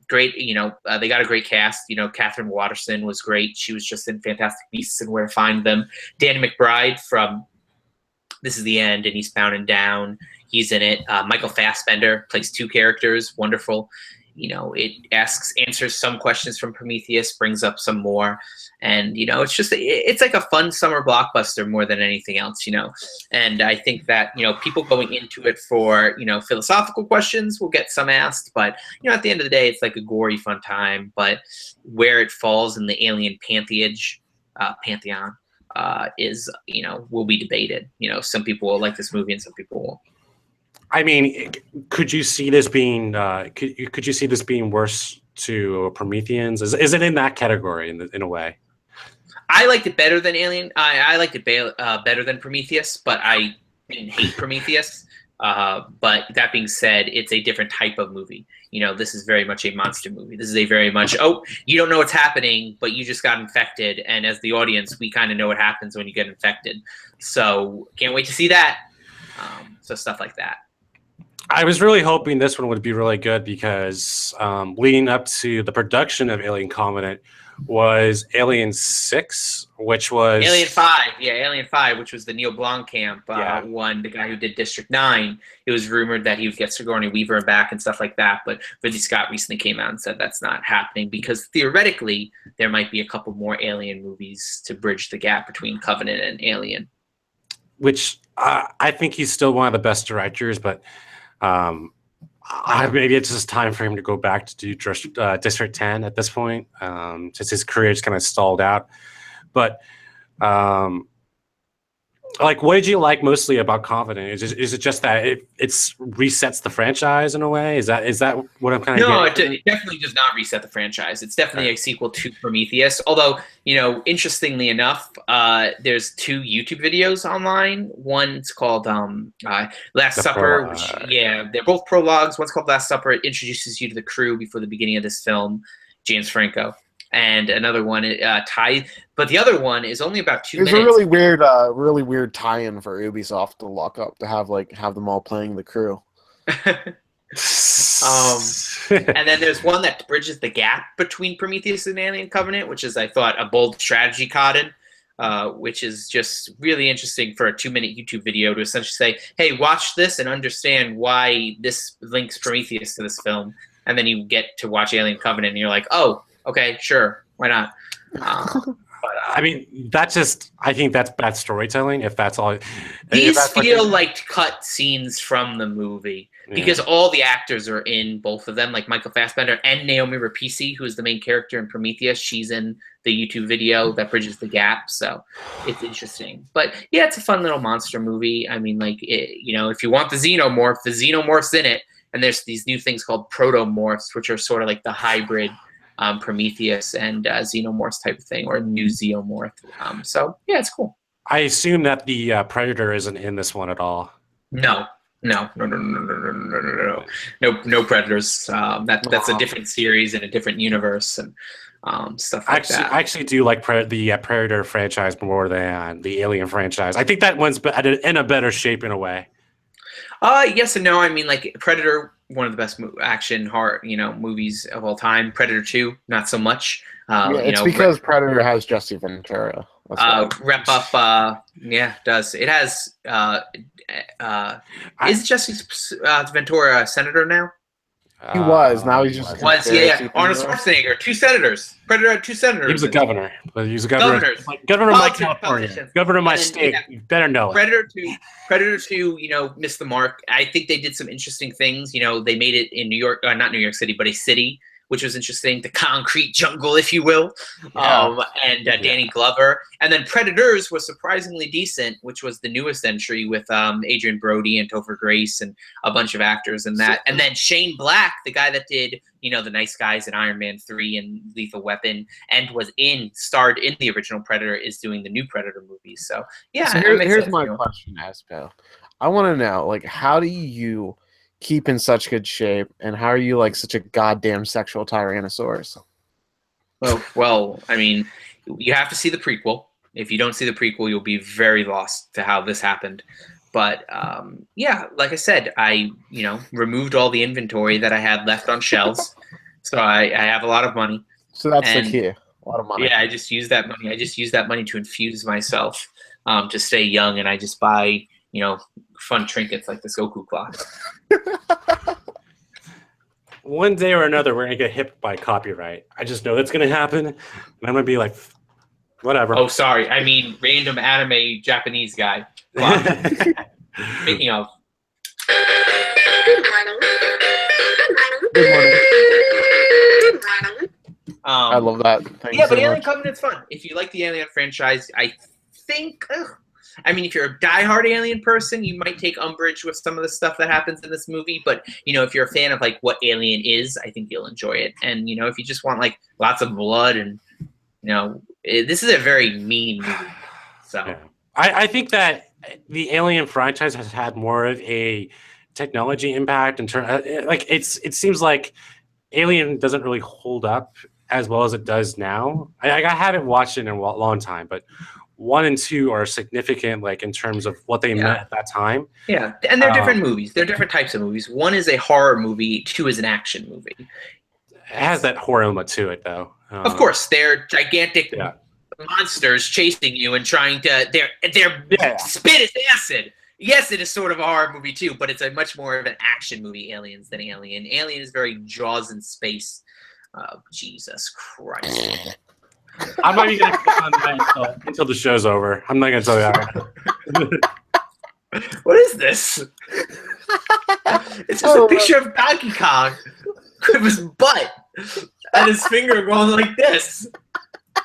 Great, they got a great cast. Catherine Waterston was great. She was just in Fantastic Beasts and Where to Find Them. Danny McBride from This Is the End and Eastbound and Down. He's in it. Michael Fassbender plays two characters. Wonderful. It answers some questions from Prometheus, brings up some more. And, it's like a fun summer blockbuster more than anything else, And I think that, people going into it for, philosophical questions will get some asked. But, at the end of the day, it's like a gory, fun time. But where it falls in the Alien pantheon is, will be debated. Some people will like this movie and some people won't. I mean, could you see this being could you see this being worse to Prometheans? Is it in that category in a way? I liked it better than Alien. I liked it better than Prometheus, but I didn't hate Prometheus. But that being said, it's a different type of movie. This is very much a monster movie. This is a very much, you don't know what's happening, but you just got infected. And as the audience, we kind of know what happens when you get infected. So can't wait to see that. So stuff like that. I was really hoping this one would be really good because leading up to the production of Alien Covenant was Alien 6, which was... Alien 5, Alien 5, which was the Neil Blomkamp one, the guy who did District 9. It was rumored that he would get Sigourney Weaver back and stuff like that, but Ridley Scott recently came out and said that's not happening because theoretically there might be a couple more Alien movies to bridge the gap between Covenant and Alien. Which I think he's still one of the best directors, but... maybe it's just time for him to go back to do District 10 at this point, since his career's kind of stalled out. But what did you like mostly about Covenant? Is it just that it resets the franchise in a way? Is that what I'm kind of getting? No, it definitely does not reset the franchise. It's definitely a sequel to Prometheus. Although, interestingly enough, there's two YouTube videos online. One's called Last Supper, which they're both prologues. One's called Last Supper. It introduces you to the crew before the beginning of this film, James Franco. And another one, but the other one is only about 2 minutes. It's a really weird tie-in for Ubisoft to lock up to have them all playing the crew. And then there's one that bridges the gap between Prometheus and Alien Covenant, which is, I thought, a bold strategy, Cotton. which is just really interesting for a 2-minute YouTube video to essentially say, hey, watch this and understand why this links Prometheus to this film. And then you get to watch Alien Covenant and you're like, oh, okay, sure, why not? I mean, I think that's bad storytelling if that's all. These feel like cut scenes from the movie because all the actors are in both of them, like Michael Fassbender and Naomi Rapace, who is the main character in Prometheus. She's in the YouTube video that bridges the gap, so it's interesting. But yeah, it's a fun little monster movie. I mean, like, if you want the xenomorph's in it, and there's these new things called protomorphs, which are sort of like the hybrid Prometheus and xenomorphs type of thing, or new xenomorph. So yeah, it's cool. I assume that the Predator isn't in this one at all. No Predators. That's a different series in a different universe and stuff like that. I actually do like the Predator franchise more than the Alien franchise. I think that one's in a better shape in a way. Yes and no. I mean, like Predator, one of the best action horror, movies of all time. Predator 2, not so much. It's because Predator has Jesse Ventura. Rep up, does. It has. Is Jesse Ventura a senator now? He was. Now he's just Arnold Schwarzenegger. 2 senators. Predator had 2 senators. He was a governor. But he was a governor. Governor of my California. Governor of my state. You better know it. Predator 2, missed the mark. I think they did some interesting things. They made it in New York, not New York City, but a city, which was interesting. The concrete jungle, if you will. Yeah. Danny Glover. And then Predators was surprisingly decent, which was the newest entry with Adrian Brody and Topher Grace and a bunch of actors in that. And then Shane Black, the guy that did, The Nice Guys and Iron Man 3 and Lethal Weapon and starred in the original Predator, is doing the new Predator movies. So, yeah. So here's my question, Aspo. I want to know, like, how do you keep in such good shape, and how are you like such a goddamn sexual tyrannosaurus? Well, I mean, you have to see the prequel. If you don't see the prequel, you'll be very lost to how this happened. But like I said, I removed all the inventory that I had left on shelves, so I have a lot of money. So that's the key. A lot of money. Yeah, I just use that money. I just use that money to infuse myself to stay young, and I just buy fun trinkets like this Goku clock. One day or another, we're gonna get hit by copyright. I just know that's gonna happen, and I'm gonna be like, whatever. Oh, sorry. I mean, random anime Japanese guy. Speaking of. Good morning. Good morning. Good morning. I love that. Thank but Alien Covenant's fun. If you like the Alien franchise, I think. If you're a diehard Alien person, you might take umbrage with some of the stuff that happens in this movie. But, if you're a fan of, like, what Alien is, I think you'll enjoy it. And, if you just want, like, lots of blood and, this is a very mean movie. So yeah. I think that the Alien franchise has had more of a technology impact in terms, it seems like Alien doesn't really hold up as well as it does now. I haven't watched it in a long time, but 1 and 2 are significant, like in terms of what they meant at that time. Yeah, and they're different movies. They're different types of movies. 1 is a horror movie. 2 is an action movie. It has that horror element to it, though. Of course, they're gigantic monsters chasing you and trying to. Their spit is acid. Yes, it is sort of a horror movie too, but it's a much more of an action movie. Aliens than Alien. Alien is very Jaws in space. Jesus Christ. I'm not even going to click on that until the show's over. I'm not going to tell you that. What is this? It's just a picture of Donkey Kong with his butt and his finger going like this.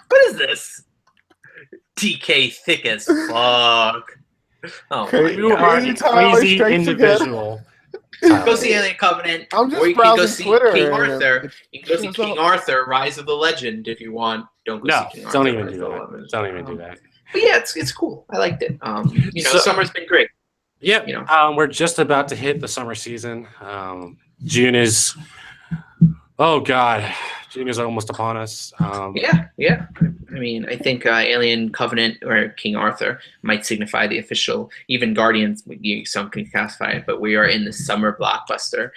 What is this? TK thick as fuck. Oh, you are a crazy individual. Go see Alien Covenant, or you can go see Twitter. King Arthur. You can go see King Arthur, Rise of the Legend, if you want. Don't go see King Arthur. Don't even do that. Don't even do that. But yeah, it's cool. I liked it. Summer's been great. Yeah. We're just about to hit the summer season. June is. Oh God, June is almost upon us. Yeah. I think Alien Covenant or King Arthur might signify the official. Even Guardians, some can classify it, but we are in the summer blockbuster.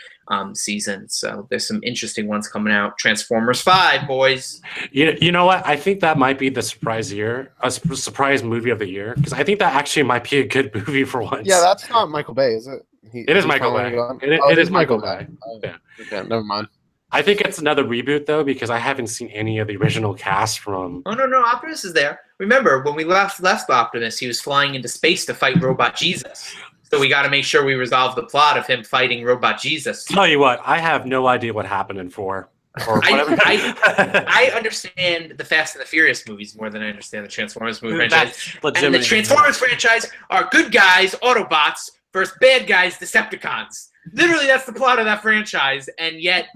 season. So there's some interesting ones coming out. Transformers 5, boys. You know what? I think that might be the surprise movie of the year, because I think that actually might be a good movie for once. Yeah, that's not Michael Bay, is it? It is Michael Bay. It is Michael Bay. Yeah. Okay, never mind. I think it's another reboot though, because I haven't seen any of the original cast from. Oh no, Optimus is there. Remember when we left Optimus, he was flying into space to fight Robot Jesus. So we got to make sure we resolve the plot of him fighting Robot Jesus. Tell you what, I have no idea what happened in 4 or whatever. I understand the Fast and the Furious movies more than I understand the Transformers movie franchise. And the Transformers franchise are good guys, Autobots, versus bad guys, Decepticons. Literally, that's the plot of that franchise, and yet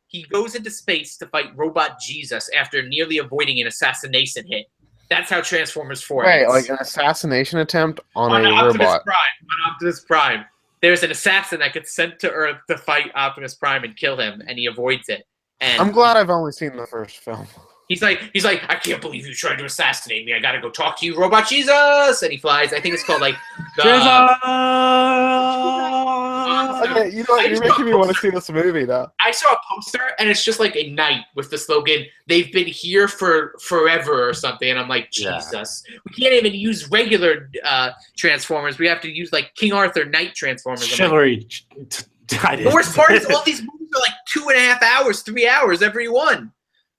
he goes into space to fight Robot Jesus after nearly avoiding an assassination hit. That's how Transformers 4 ends. Right, like an assassination attempt on a robot. On Optimus Prime. There's an assassin that gets sent to Earth to fight Optimus Prime and kill him, and he avoids it. And I'm glad I've only seen the first film. He's like, I can't believe you tried to assassinate me. I gotta go talk to you, Robot Jesus. And he flies. I think it's called like Okay, you know what? You're making me want to see this movie now. I saw a poster and it's just like a knight with the slogan, "They've been here for forever" or something. And I'm like, Jesus, we can't even use regular Transformers. We have to use like King Arthur Knight Transformers. Chivalry. The worst part is all these movies are like 2.5 hours, 3 hours every one.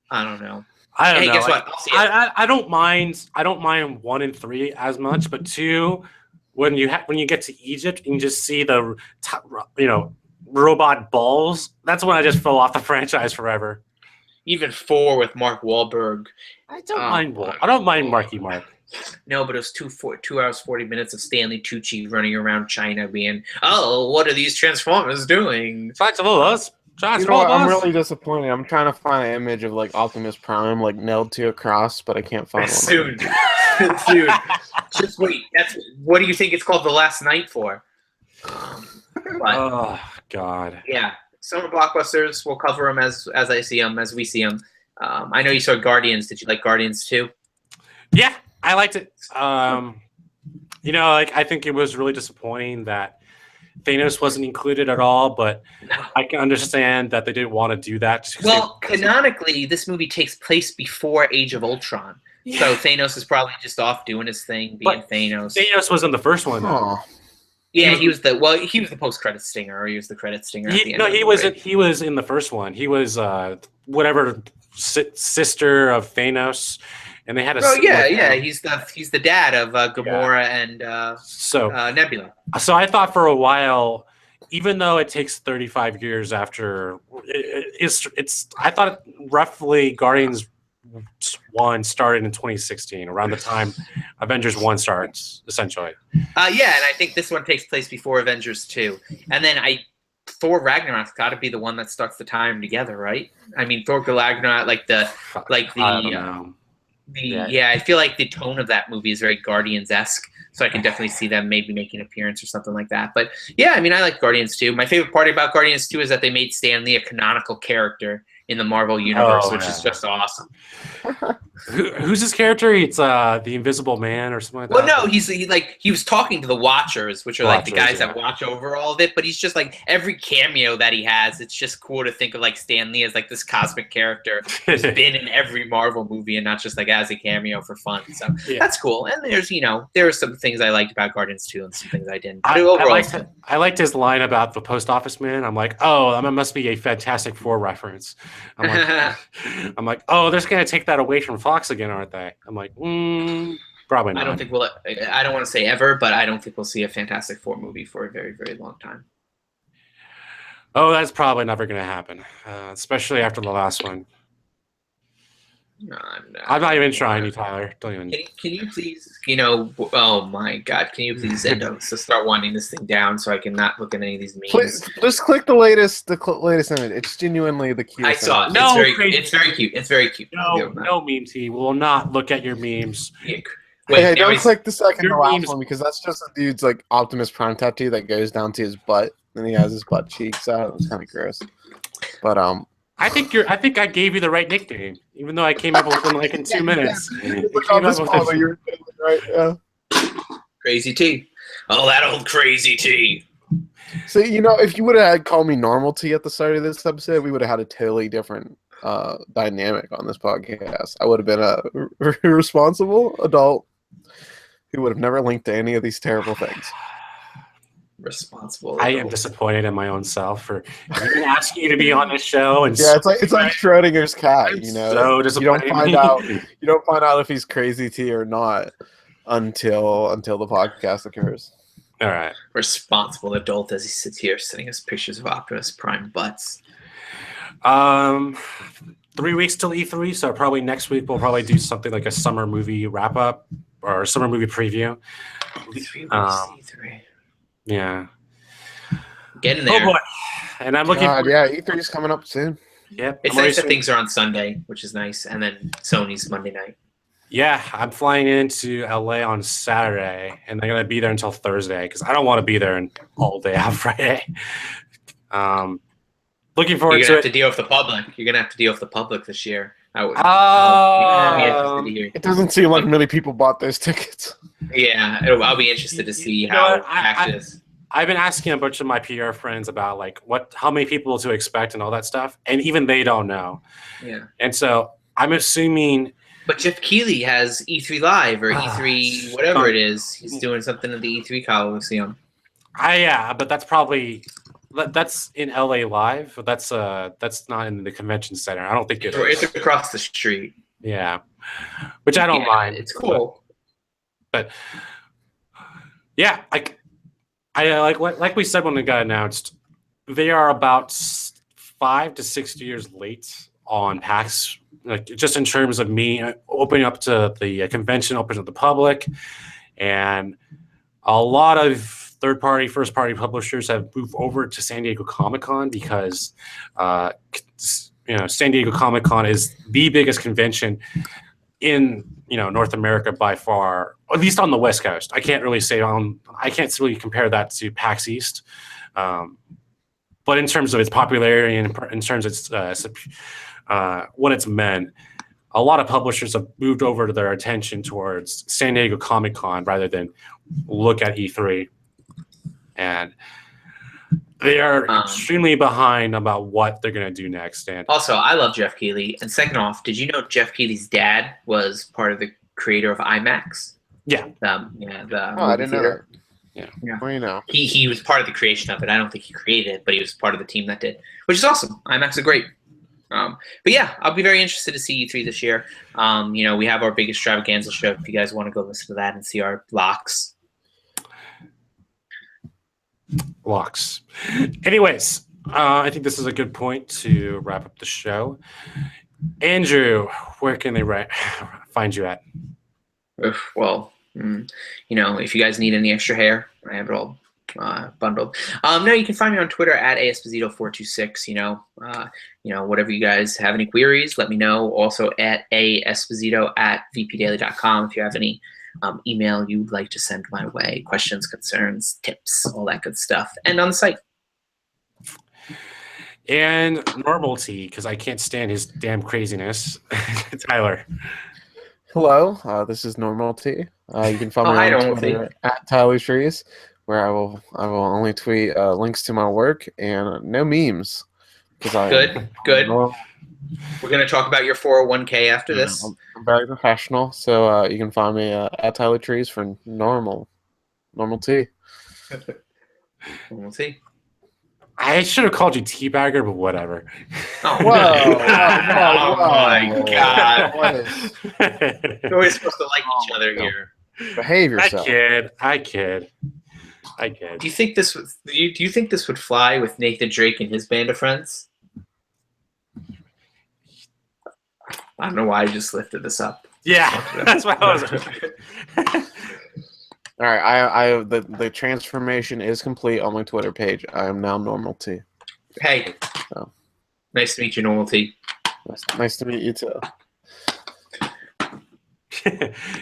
I don't know. I don't know. Guess what? I don't mind. I don't mind 1 and 3 as much, but 2, when you get to Egypt and you just see the robot balls, that's when I just fell off the franchise forever. Even 4 with Mark Wahlberg. I don't mind Marky Mark. No, but it was 2 hours 40 minutes of Stanley Tucci running around China, being, "Oh, what are these Transformers doing?" I'm really disappointed. I'm trying to find an image of like Optimus Prime like nailed to a cross, but I can't find one. Soon. Just wait. What do you think it's called The Last Night for? Oh God. Yeah, summer blockbusters. We'll cover them as I see them, as we see them. I know you saw Guardians. Did you like Guardians too? Yeah, I liked it. I think it was really disappointing that Thanos wasn't included at all, but I can understand that they didn't want to do that. Well, canonically, this movie takes place before Age of Ultron. Yeah. So Thanos is probably just off doing his thing, being Thanos. Thanos was in the first one. Oh. Yeah, he was the post-credit stinger, or he was the credit stinger at the end. No, he was in the first one. He was whatever sister of Thanos. And they had a. Oh yeah. He's the dad of Gamora and Nebula. So I thought for a while, even though it takes 35 years after, I thought roughly Guardians 1 started in 2016, around the time Avengers 1 starts, essentially. And I think this one takes place before Avengers 2, and then Thor Ragnarok's got to be the one that starts the time together, right? I mean, Thor Ragnarok, I feel like the tone of that movie is very Guardians-esque, so I can definitely see them maybe making an appearance or something like that. But yeah, I mean, I like Guardians 2. My favorite part about Guardians 2 is that they made Stan Lee a canonical character in the Marvel universe, which is just awesome. Who's his character? It's the Invisible Man or something like that. Well, no, he was talking to the Watchers, which are the guys that watch over all of it. But he's just like every cameo that he has. It's just cool to think of like Stan Lee as like this cosmic character who's been in every Marvel movie and not just like as a cameo for fun. So that's cool. And there are some things I liked about Guardians 2 and some things I didn't. I liked his line about the post office man. I'm like, oh, that must be a Fantastic Four reference. I'm like, oh, they're gonna take that away from Fox again, aren't they? I'm like, probably not. I don't want to say ever, but I don't think we'll see a Fantastic Four movie for a very, very long time. Oh, that's probably never gonna happen, especially after the last one. No, I'm not even trying, Tyler. Don't even. Can you please, oh my God, can you please to start winding this thing down so I can not look at any of these memes? Please, just click the latest image. It's genuinely the cutest. I saw it. No, it's very cute. It's very cute. No memes. He will not look at your memes. Wait, don't click the second to last one because that's just a dude's like Optimus Prime tattoo that goes down to his butt, and he has his butt cheeks out. It's kind of gross. But I think I gave you the right nickname, even though I came up with them in 2 minutes. Right? Yeah. Crazy T. Oh, that old Crazy T. So, if you would have called me Normal T at the start of this episode, we would have had a totally different dynamic on this podcast. I would have been a irresponsible adult who would have never linked to any of these terrible things. Responsible. I am disappointed in my own self for even asking you to be on this show. And it's like Schrodinger's cat. So disappointed. You don't find out if he's crazy T or not until the podcast occurs. All right. Responsible adult as he sits here sending us pictures of Optimus Prime butts. 3 weeks till E3, so probably next week we'll probably do something like a summer movie wrap up or summer movie preview. 3 weeks E3. Yeah. Get in there. Oh boy. And I'm looking E3 is coming up soon. Yep. It's nice that things are on Sunday, which is nice, and then Sony's Monday night. Yeah, I'm flying into LA on Saturday, and I'm gonna be there until Thursday because I don't want to be there all day on Friday. Looking forward to it. You're gonna have to deal with the public. You're gonna have to deal with the public this year. It doesn't seem like many people bought those tickets. Yeah, I'll be interested to see how packed it is. I've been asking a bunch of my PR friends about how many people to expect and all that stuff, and even they don't know. Yeah. And so I'm assuming. But Jeff Keighley has E3 Live or E3 whatever it is. He's doing something at the E3 Coliseum. But that's in LA Live. But that's not in the convention center. I don't think it's across the street. Yeah, which I don't mind. It's cool. But yeah, like we said when it got announced, they are about 5 to 6 years late on PAX. Just in terms of me opening up to the convention, opening to the public, and a lot of third-party, first-party publishers have moved over to San Diego Comic-Con because, San Diego Comic-Con is the biggest convention in North America by far, at least on the West Coast. I can't really compare that to PAX East, but in terms of its popularity and in terms of its what it's meant, a lot of publishers have moved over to their attention towards San Diego Comic-Con rather than look at E3. And they are extremely behind about what they're going to do next. And also, I love Jeff Keighley. And second off, did you know Jeff Keighley's dad was part of the creator of IMAX? Yeah. I didn't know that. Yeah. Well, He was part of the creation of it. I don't think he created it, but he was part of the team that did, which is awesome. IMAX are great. But yeah, I'll be very interested to see E3 this year. We have our big extravaganza show. If you guys want to go listen to that and see our locks. Anyways, I think this is a good point to wrap up the show. Andrew, where can they find you at? Well, if you guys need any extra hair, I have it all bundled. No, you can find me on Twitter at aesposito426. Whatever you guys have any queries, let me know. Also at aesposito@vpdaily.com if you have any email you'd like to send my way, questions, concerns, tips, all that good stuff, and on the site. And Normal T, because I can't stand his damn craziness. Tyler. Hello, this is Normal T. You can follow me on Twitter at Tyler Trees, where I will only tweet links to my work and no memes. Good. We're going to talk about your 401k after this. I'm very professional, so you can find me at Tyler Trees for Normal T. Normal T. I should have called you Teabagger, but whatever. Oh, whoa, my God. We're always supposed to like each other here. Behave yourself. I kid. Do you think this would fly with Nathan Drake and his band of friends? I don't know why I just lifted this up. Yeah, that's what I was. All right, the transformation is complete on my Twitter page. I am now Normal T. Hey, nice to meet you, Normal T. Nice to meet you too.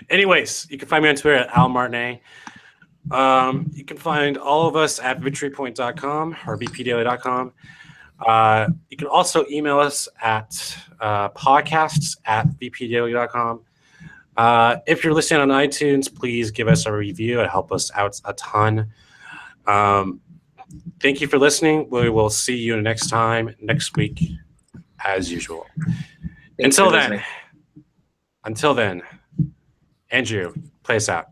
Anyways, you can find me on Twitter at Al Martinet. You can find all of us at victorypoint.com or vpdaily.com. You can also email us at podcasts@vpdaily.com. If you're listening on iTunes, please give us a review. It helps us out a ton. thank you for listening. We will see you next week, as usual. Until then, Andrew, play us out.